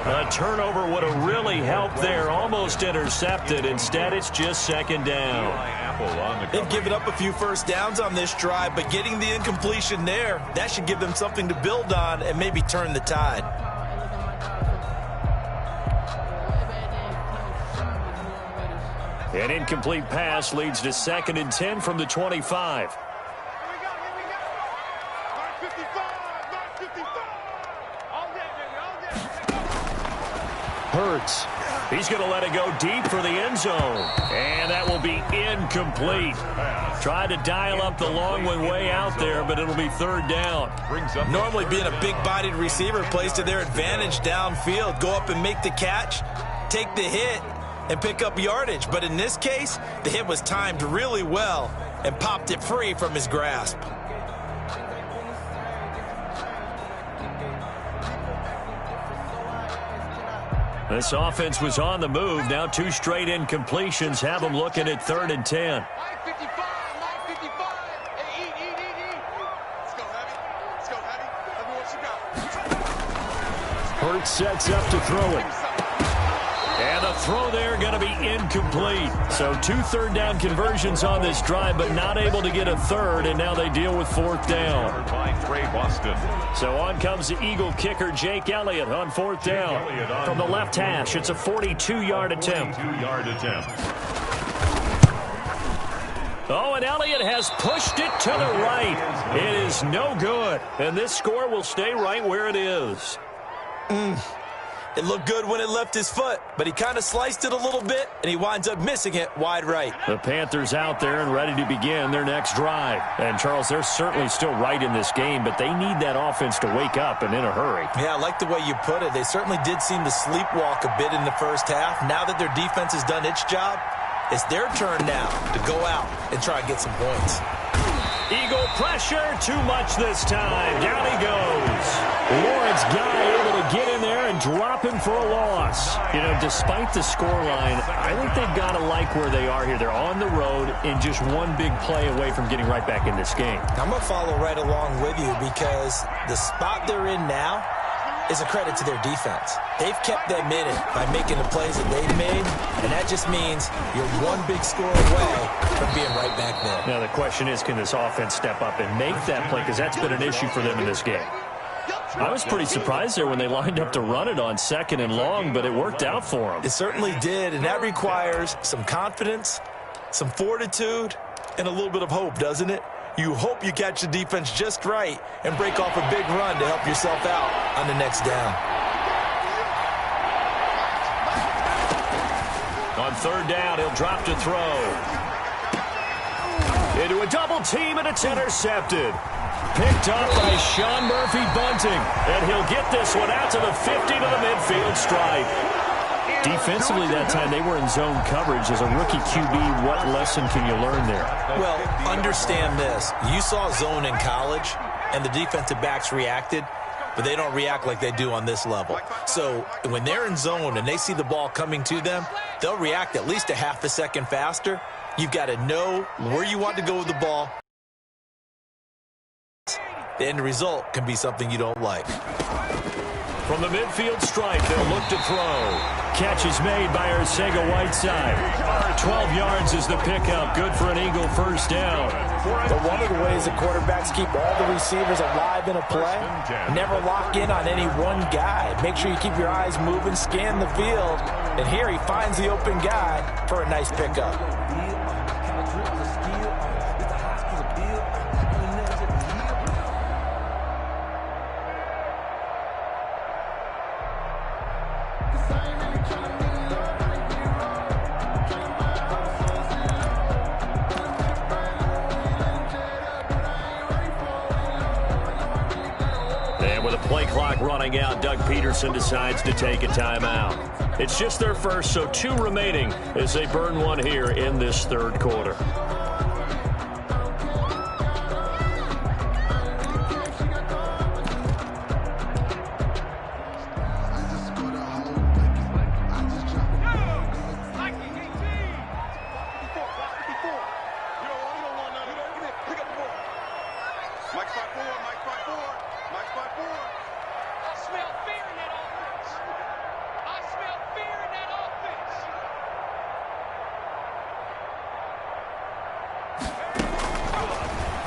A turnover would have really helped there. Almost intercepted. Instead, it's just 2nd down. They've given up a few first downs on this drive, but getting the incompletion there, that should give them something to build on and maybe turn the tide. An incomplete pass leads to 2nd and 10 from the 25. Hurts. He's going to let it go deep for the end zone. And that will be incomplete. Tried to dial up the long one way out there, but it'll be third down. Normally being a big-bodied receiver plays to their advantage downfield. Go up and make the catch, take the hit, and pick up yardage. But in this case, the hit was timed really well and popped it free from his grasp. This offense was on the move. Now 2 straight incompletions have them looking at 3rd and 10. 9:55. Hey, eat. Let's go, Hattie. Let me what you got. Hurts sets up to throw it. And the throw there going to be incomplete. So 2 third-down conversions on this drive, but not able to get a third, and now they deal with 4th down. So on comes the Eagle kicker, Jake Elliott, on 4th down. From the left hash, it's a 42-yard attempt. Oh, and Elliott has pushed it to the right. It is no good, and this score will stay right where it is. It looked good when it left his foot, but he kind of sliced it a little bit, and he winds up missing it wide right. The Panthers out there and ready to begin their next drive. And, Charles, they're certainly still right in this game, but they need that offense to wake up and in a hurry. Yeah, I like the way you put it. They certainly did seem to sleepwalk a bit in the first half. Now that their defense has done its job, it's their turn now to go out and try and get some points. Eagle pressure, too much this time. Down he goes. Lawrence Guy able to get in there and drop him for a loss. You know, despite the scoreline, I think they've got to like where they are here. They're on the road and just one big play away from getting right back in this game. I'm going to follow right along with you because the spot they're in now is a credit to their defense. They've kept them in it by making the plays that they've made, and that just means you're one big score away from being right back there. Now the question is, can this offense step up and make that play? Because that's been an issue for them in this game. I was pretty surprised there when they lined up to run it on 2nd and long, but it worked out for them. It certainly did, and that requires some confidence, some fortitude, and a little bit of hope, doesn't it? You hope you catch the defense just right and break off a big run to help yourself out on the next down. On 3rd down, he'll drop to throw. Into a double team, and it's intercepted. Picked up by Sean Murphy-Bunting, and he'll get this one out to the 50 to the midfield stripe. Defensively that time, they were in zone coverage. As a rookie QB, what lesson can you learn there? Well, understand this. You saw zone in college, and the defensive backs reacted, but they don't react like they do on this level. So when they're in zone and they see the ball coming to them, they'll react at least a half a second faster. You've got to know where you want to go with the ball. The end result can be something you don't like. From the midfield stripe, they'll look to throw. Catch is made by Arcega-Whiteside. 12 yards is the pickup. Good for an Eagle 1st down. But one of the ways that quarterbacks keep all the receivers alive in a play, never lock in on any one guy. Make sure you keep your eyes moving, scan the field. And here he finds the open guy for a nice pickup. Play clock running out. Doug Peterson decides to take a timeout. It's just their first, so 2 remaining as they burn one here in this 3rd quarter.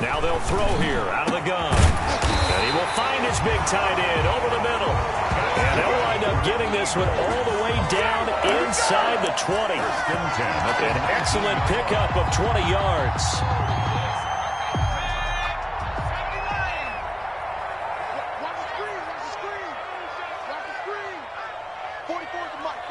Now they'll throw here out of the gun. And he will find his big tight end over the middle. And they'll wind up getting this one all the way down inside the 20. An excellent pickup of 20 yards. Watch the screen. 44 to Mike.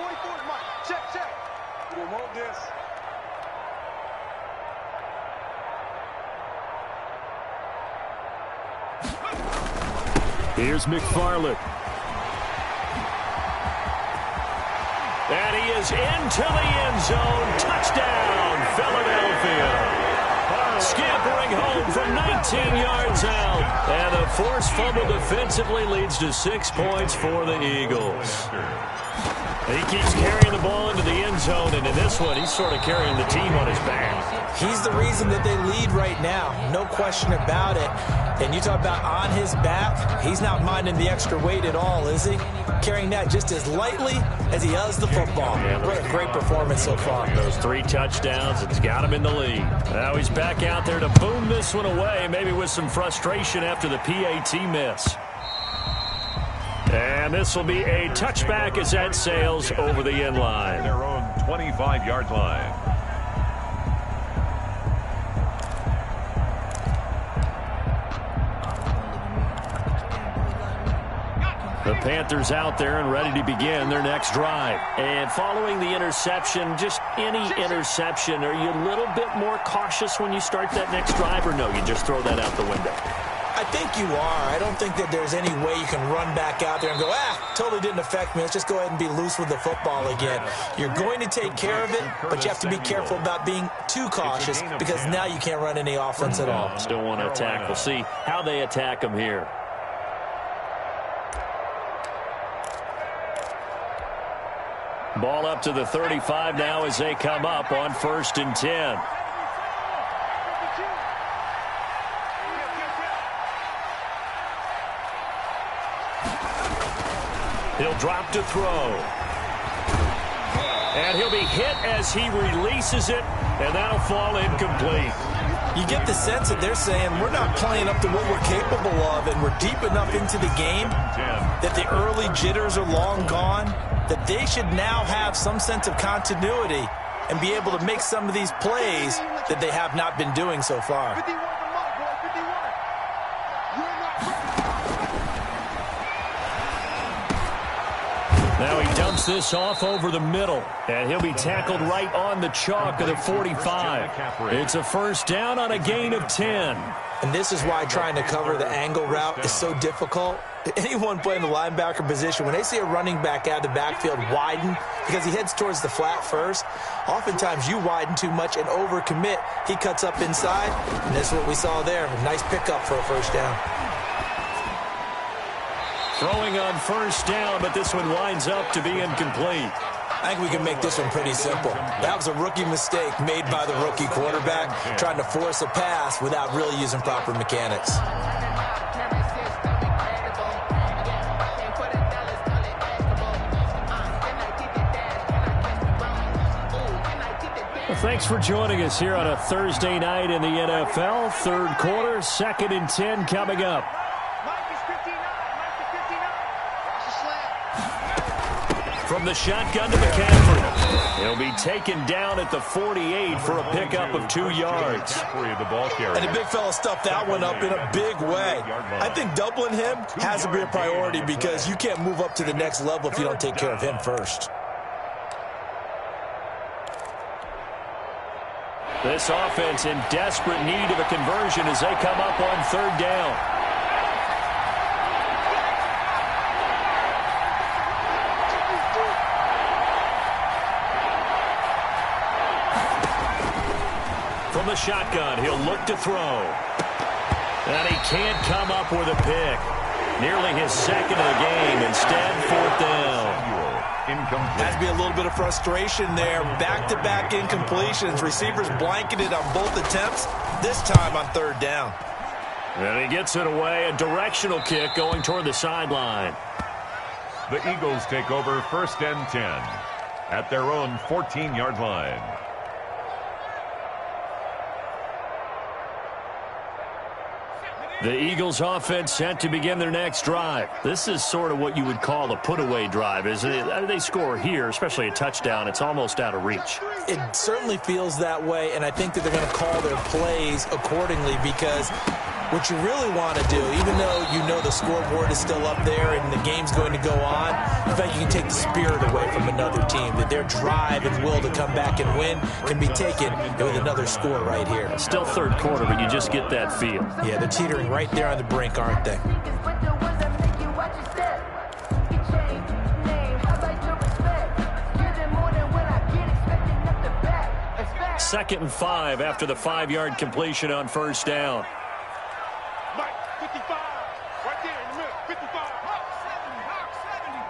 Here's McFarland. And he is into the end zone. Touchdown, Philadelphia. Scampering home from 19 yards out. And a forced fumble defensively leads to 6 points for the Eagles. He keeps carrying the ball into the end zone, and in this one, he's sort of carrying the team on his back. He's the reason that they lead right now. No question about it. And you talk about on his back, he's not minding the extra weight at all, is he? Carrying that just as lightly as he does the football. Yeah, what a great performance so far. Those 3 touchdowns, it's got him in the lead. Now he's back out there to boom this one away, maybe with some frustration after the PAT miss. And this will be a touchback as that sails over the end line. Their own 25-yard line. The Panthers out there and ready to begin their next drive. And following the interception, just any interception, are you a little bit more cautious when you start that next drive, or no, you just throw that out the window? I think you are. I don't think that there's any way you can run back out there and go, totally didn't affect me. Let's just go ahead and be loose with the football again. You're going to take care of it, but you have to be careful about being too cautious because now you can't run any offense at all. Still want to attack. We'll see how they attack them here. Ball up to the 35 now as they come up on 1st and 10. He'll drop to throw. And he'll be hit as he releases it, and that'll fall incomplete. You get the sense that they're saying we're not playing up to what we're capable of, and we're deep enough into the game that the early jitters are long gone, that they should now have some sense of continuity and be able to make some of these plays that they have not been doing so far. Now he dumps this off over the middle, and he'll be tackled right on the chalk of the 45. It's a first down on a gain of 10. And this is why trying to cover the angle route is so difficult. Anyone playing the linebacker position, when they see a running back out of the backfield widen because he heads towards the flat first, oftentimes you widen too much and overcommit. He cuts up inside, and that's what we saw there. A nice pickup for a first down. Throwing on first down, but this one winds up to be incomplete. I think we can make this one pretty simple. That was a rookie mistake made by the rookie quarterback, trying to force a pass without really using proper mechanics. Well, thanks for joining us here on a Thursday night in the NFL. Third quarter, 2nd and 10 coming up. From the shotgun to McCaffrey. He'll be taken down at the 48 for a pickup of 2 yards. And the big fella stuffed that one up in a big way. I think doubling him has to be a priority because you can't move up to the next level if you don't take care of him first. This offense in desperate need of a conversion as they come up on 3rd down. From the shotgun, he'll look to throw. And he can't come up with a pick. Nearly his 2nd of the game. Instead, 4th down. Has to be a little bit of frustration there. Back-to-back incompletions. Receivers blanketed on both attempts, this time on 3rd down. And he gets it away. A directional kick going toward the sideline. The Eagles take over 1st and 10 at their own 14-yard line. The Eagles offense set to begin their next drive. This is sort of what you would call a put-away drive, isn't it? They score here, especially a touchdown. It's almost out of reach. It certainly feels that way, and I think that they're going to call their plays accordingly because what you really want to do, even though you know the scoreboard is still up there and the game's going to go on, in fact, you can take the spirit away from another team, that their drive and will to come back and win can be taken with another score right here. Still 3rd quarter, but you just get that feel. Yeah, they're teetering right there on the brink, aren't they? 2nd and 5 after the 5-yard completion on first down. Mike, 55. Right there in the middle. 55. Hawk 70. Hawk 70.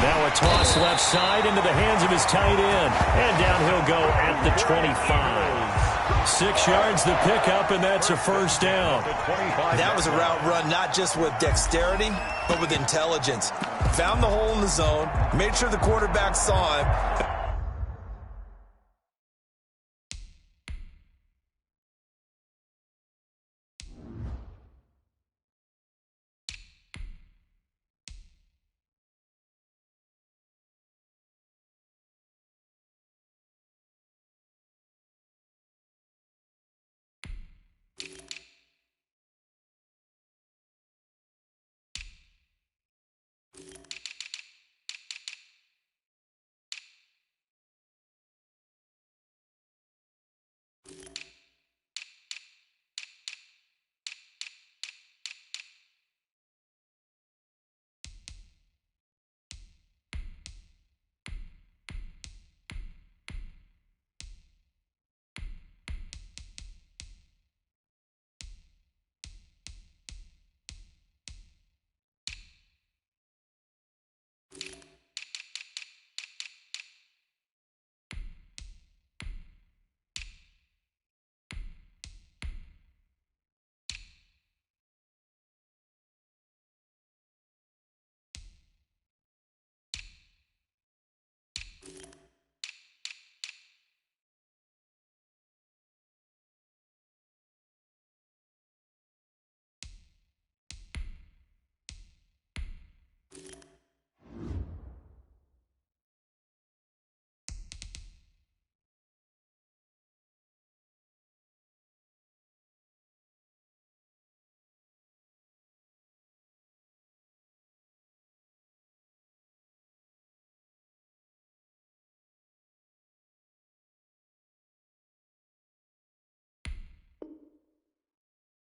Now a toss left side into the hands of his tight end. And down he'll go at the 25. 6 yards the pickup, and that's a first down. That was a route run not just with dexterity, but with intelligence. Found the hole in the zone, made sure the quarterback saw him.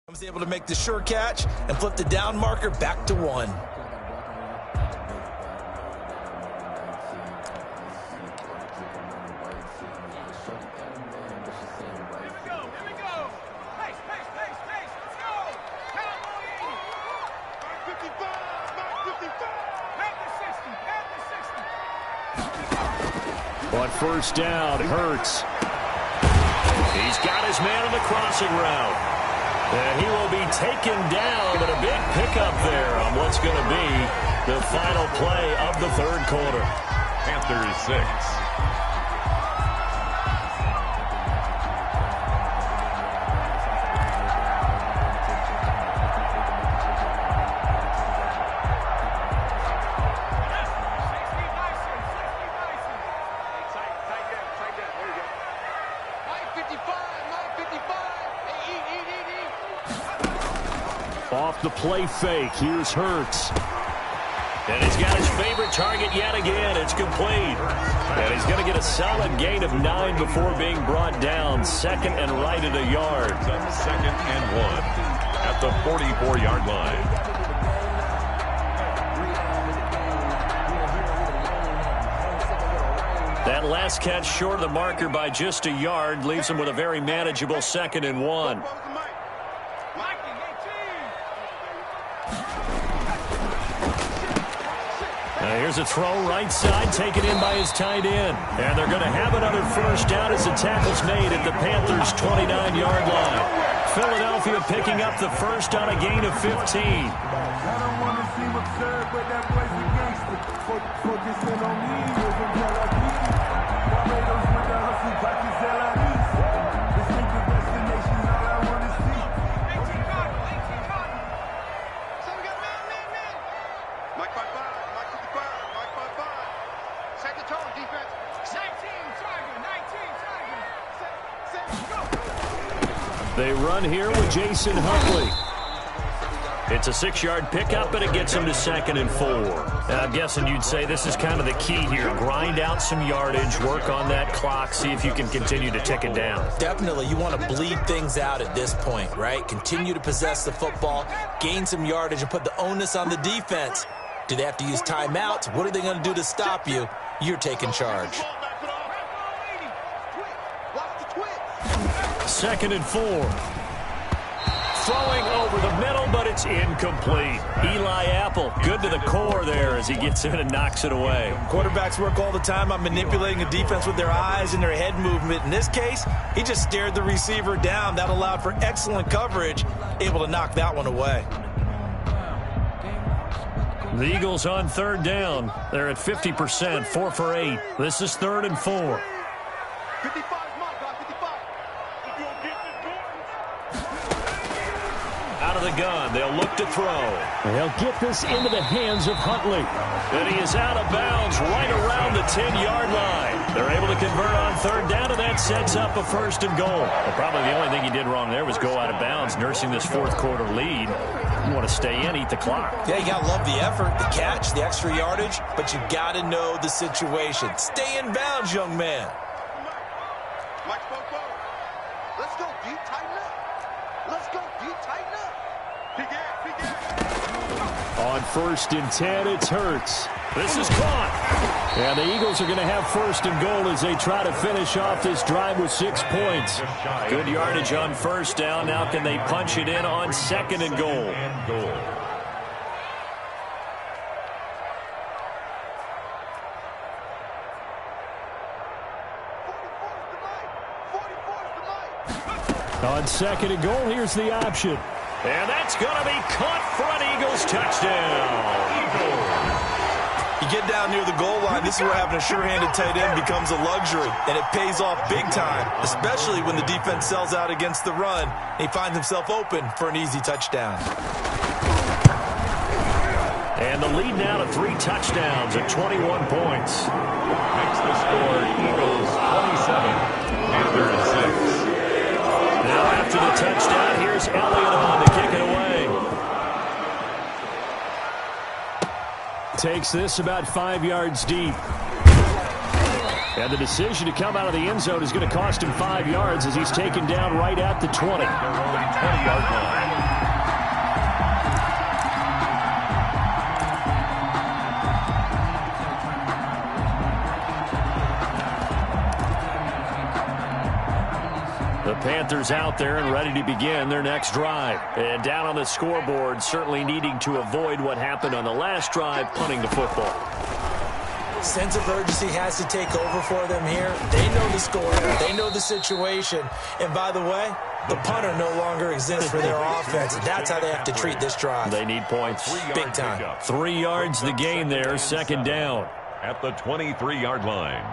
Was able to make the sure catch and flip the down marker back to 1. On first down, Hurts. He's got his man on the crossing route. And he will be taken down, but a big pickup there on what's going to be the final play of the 3rd quarter. Panthers 6. Off the play fake, here's Hurts. And he's got his favorite target yet again. It's complete. And he's going to get a solid gain of 9 before being brought down. 2nd and right at a yard. 2nd and 1 at the 44-yard line. That last catch short of the marker by just a yard leaves him with a very manageable 2nd and 1. Here's a throw right side, taken in by his tight end. And they're going to have another first down as the tackle's made at the Panthers' 29-yard line. Philadelphia picking up the first on a gain of 15. I don't want to seem absurd, but that boy's a gangster. Focusing on me, living Tel Aviv. Barbados with the hustle, practice LREs. Distinctive destinations, all I want to see. 18 card. So we got man. Mike 5-5, Mike 55, Mike 5-5. Set the tone, defense. 19 target, 19 target. Set, go. They run here with Jason Huntley. It's a 6-yard pickup, and it gets him to 2nd and 4. I'm guessing you'd say this is kind of the key here. Grind out some yardage, work on that clock, see if you can continue to tick it down. Definitely, you want to bleed things out at this point, right? Continue to possess the football, gain some yardage, and put the onus on the defense. Do they have to use timeouts? What are they going to do to stop you? you're taking charge. 2nd and 4. Throwing over the middle, but it's incomplete. Eli Apple, good to the core there as he gets in and knocks it away. Quarterbacks work all the time on manipulating the defense with their eyes and their head movement. In this case, he just stared the receiver down. That allowed for excellent coverage, able to knock that one away. The Eagles on 3rd down. They're at 50%, 4 for 8. This is 3rd and 4. 55. Out of the gun, they'll look to throw. They'll get this into the hands of Huntley. And he is out of bounds right around the 10-yard line. They're able to convert on 3rd down, and that sets up a 1st and goal. Well, probably the only thing he did wrong there was go out of bounds, nursing this 4th quarter lead. You want to stay in, eat the clock. Yeah, you got to love the effort, the catch, the extra yardage, but you got to know the situation. Stay in bounds, young man. Mike, let's go deep, tighten up. Let's go deep, tighten up. On 1st and 10, it's Hurts. This is caught. And the Eagles are going to have 1st and goal as they try to finish off this drive with 6 points. Good yardage on 1st down. Now can they punch it in on 2nd and goal? On 2nd and goal, here's the option. And that's going to be caught for an Eagles touchdown. You get down near the goal line, this is where having a sure-handed tight end becomes a luxury, and it pays off big time, especially when the defense sells out against the run, and he finds himself open for an easy touchdown. And the lead now to 3 touchdowns at 21 points. Makes the score Eagles 27, Panthers 6. Now after the touchdown, here's Elliott on to kick it away. Takes this about 5 yards deep. And the decision to come out of the end zone is going to cost him 5 yards as he's taken down right at the 20. Their own 20-yard line. The Panthers out there and ready to begin their next drive. And down on the scoreboard, certainly needing to avoid what happened on the last drive, punting the football. Sense of urgency has to take over for them here. They know the score. They know the situation. And by the way, the punter no longer exists for their offense. That's how they have to treat this drive. They need points. Big time. 3 yards the gain there, 2nd down. At the 23-yard line.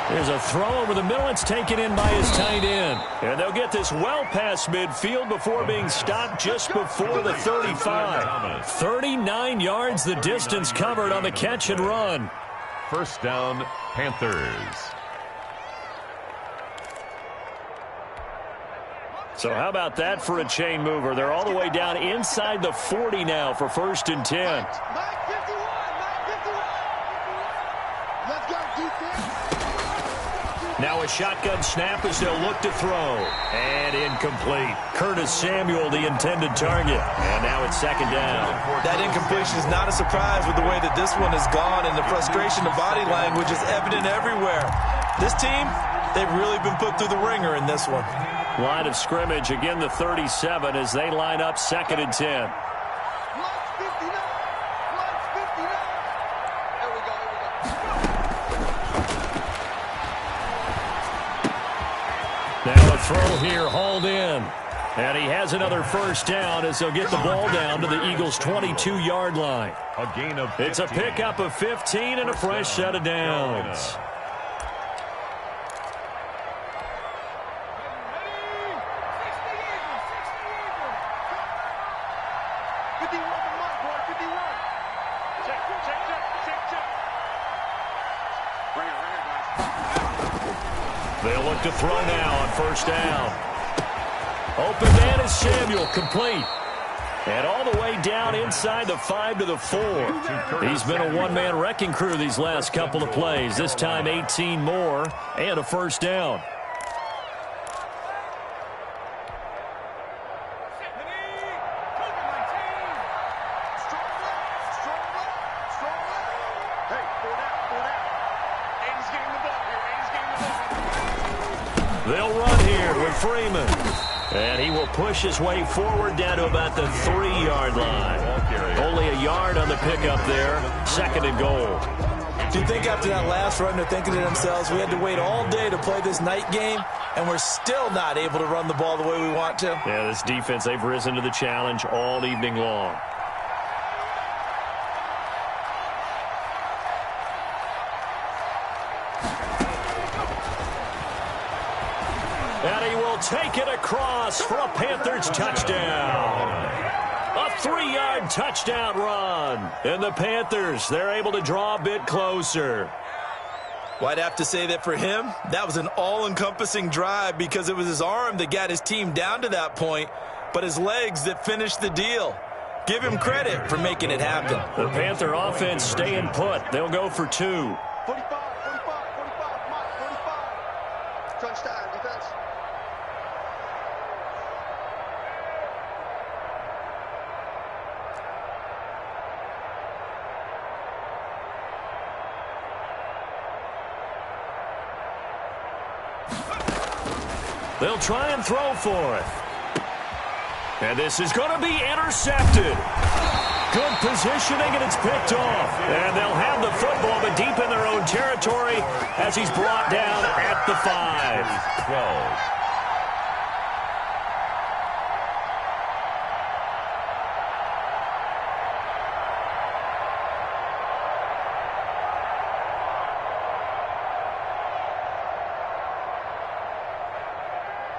There's a throw over the middle. It's taken in by his tight end. And they'll get this well past midfield before being stopped just before the 35. 39 yards the distance covered on the catch and run. 1st down, Panthers. So how about that for a chain mover? They're all the way down inside the 40 now for 1st and 10. Mike 51, Mike 51. Let's go defense. Now a shotgun snap as they'll look to throw. And incomplete. Curtis Samuel, the intended target. And now it's 2nd down. That incompletion is not a surprise with the way that this one has gone, and the frustration of body language is evident everywhere. This team, they've really been put through the ringer in this one. Line of scrimmage, again the 37 as they line up 2nd and 10. Mike 59. Mike 59. Here we go, here we go. Now a throw here, hauled in. And he has another 1st down as they'll get the ball down to the Eagles' 22-yard line. A gain of 15. It's a pickup of 15 and a fresh set of downs. They'll look to throw now on 1st down. Open man is Samuel, complete. And all the way down inside the 5 to the 4. He's been a one-man wrecking crew these last couple of plays. This time 18 more and a first down. They'll run here with Freeman. And he will push his way forward down to about the 3-yard line. Only a yard on the pickup there. 2nd and goal. Do you think after that last run they're thinking to themselves, we had to wait all day to play this night game, and we're still not able to run the ball the way we want to? Yeah, this defense, they've risen to the challenge all evening long. And he will take it across for a Panthers touchdown. A 3-yard touchdown run. And the Panthers, they're able to draw a bit closer. Well, I'd have to say that for him, that was an all-encompassing drive because it was his arm that got his team down to that point, but his legs that finished the deal. Give him credit for making it happen. The Panther offense staying put. They'll go for 2. 45, 45, 45, Mike, 45. Touchdown, defense. They'll try and throw for it. And this is going to be intercepted. Good positioning, and it's picked off. And they'll have the football, but deep in their own territory as he's brought down at the 5. 12.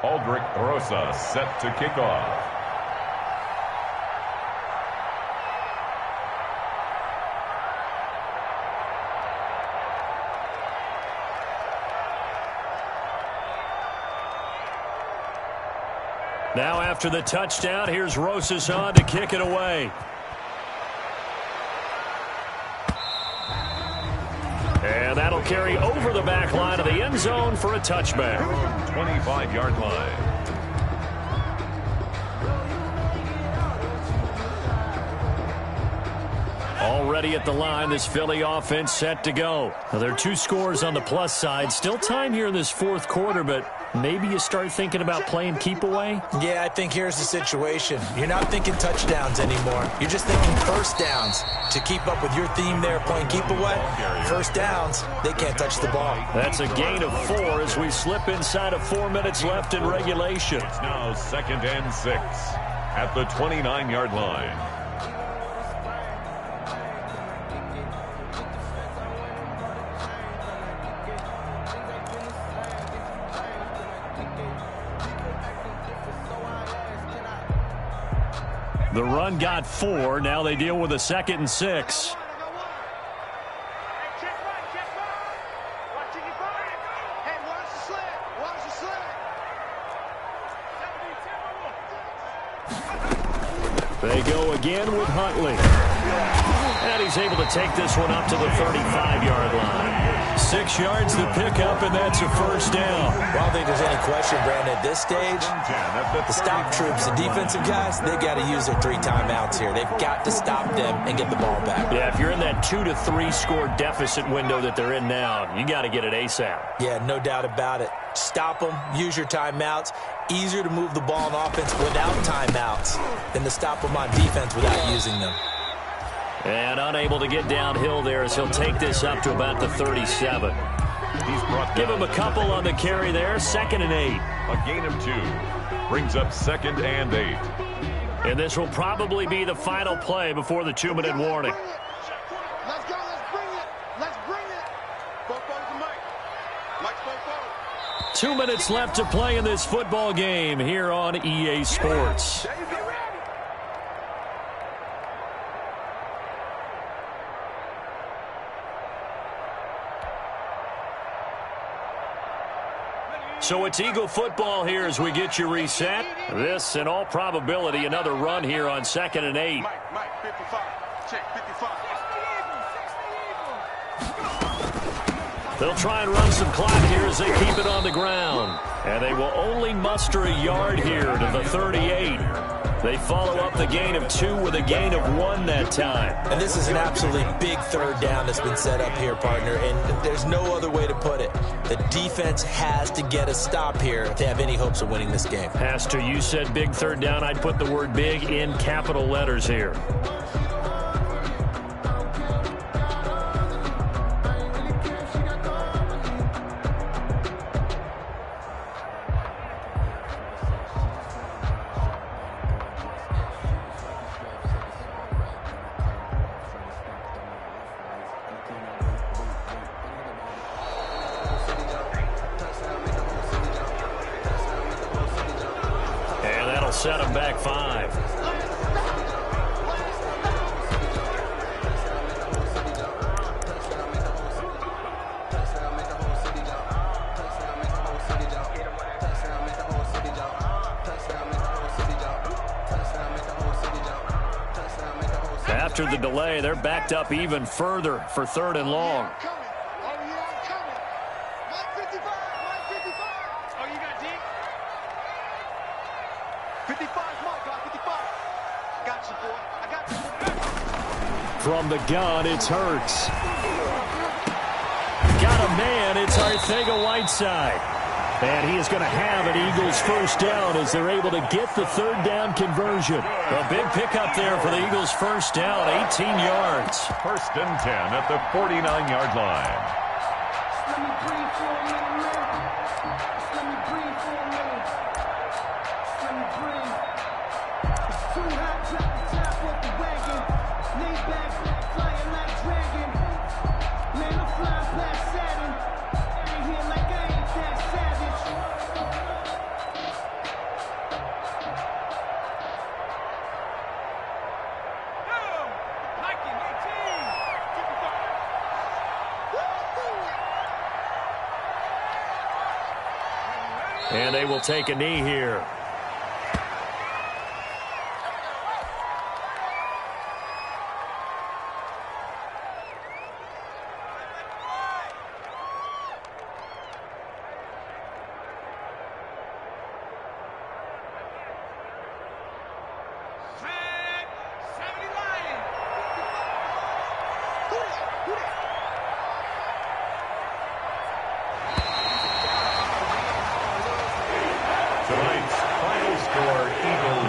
Aldrich Rosa set to kick off. Now after the touchdown, here's Rosas on to kick it away. And that'll carry over the back line of the end zone for a touchback. 25-yard line. Already at the line, this Philly offense set to go. Now, there are 2 scores on the plus side. Still time here in this 4th quarter, but maybe you start thinking about playing keep away? Yeah, I think here's the situation. You're not thinking touchdowns anymore. You're just thinking first downs. To keep up with your theme there, playing keep away, first downs, they can't touch the ball. That's a gain of 4 as we slip inside of 4 minutes left in regulation. It's now 2nd and 6 at the 29-yard line. The run got 4. Now they deal with a 2nd and 6. They go again with Huntley. And he's able to take this one up to the 35-yard line. 6 yards to pick up, and that's a first down. Well, I don't think there's any question, Brandon, at this stage, the stop troops, the defensive guys, they got to use their 3 timeouts here. They've got to stop them and get the ball back. Yeah, if you're in that 2 to 3 score deficit window that they're in now, you got to get it ASAP. Yeah, no doubt about it. Stop them, use your timeouts. Easier to move the ball on offense without timeouts than to stop them on defense without using them. And unable to get downhill there as he'll take this up to about the 37. Give him a couple on the carry there. 2nd and 8. A gain of 2 brings up 2nd and 8. And this will probably be the final play before the 2-minute warning. Let's go. Let's bring it. Let's bring it. Bofo's to Mike. Mike's Bofo. 2 minutes left to play in this football game here on EA Sports. So it's Eagle football here as we get you reset. This, in all probability, another run here on 2nd and 8. Mike, 55. Check, 55. They'll try and run some clock here as they keep it on the ground. And they will only muster a yard here to the 38. They follow up the gain of 2 with a gain of 1 that time. And this is an absolutely big third down that's been set up here, partner, and there's no other way to put it. The defense has to get a stop here to have any hopes of winning this game. Has to. You said big third down. I'd put the word big in capital letters here. Set him back 5. After the delay, they're backed up even further for 3rd and long. From the gun, it's Hurts. Got a man, it's Arcega-Whiteside. And he is going to have an Eagles first down as they're able to get the 3rd down conversion. A big pickup there for the Eagles first down, 18 yards. 1st and 10 at the 49-yard line. And they will take a knee here.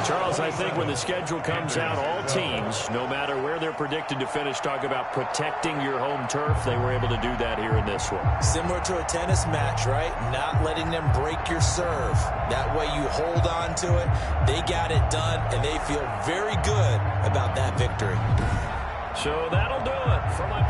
Charles, I think when the schedule comes out, all teams, no matter where they're predicted to finish, talk about protecting your home turf. They were able to do that here in this one. Similar to a tennis match, right? Not letting them break your serve. That way you hold on to it. They got it done, and they feel very good about that victory. So that'll do it for my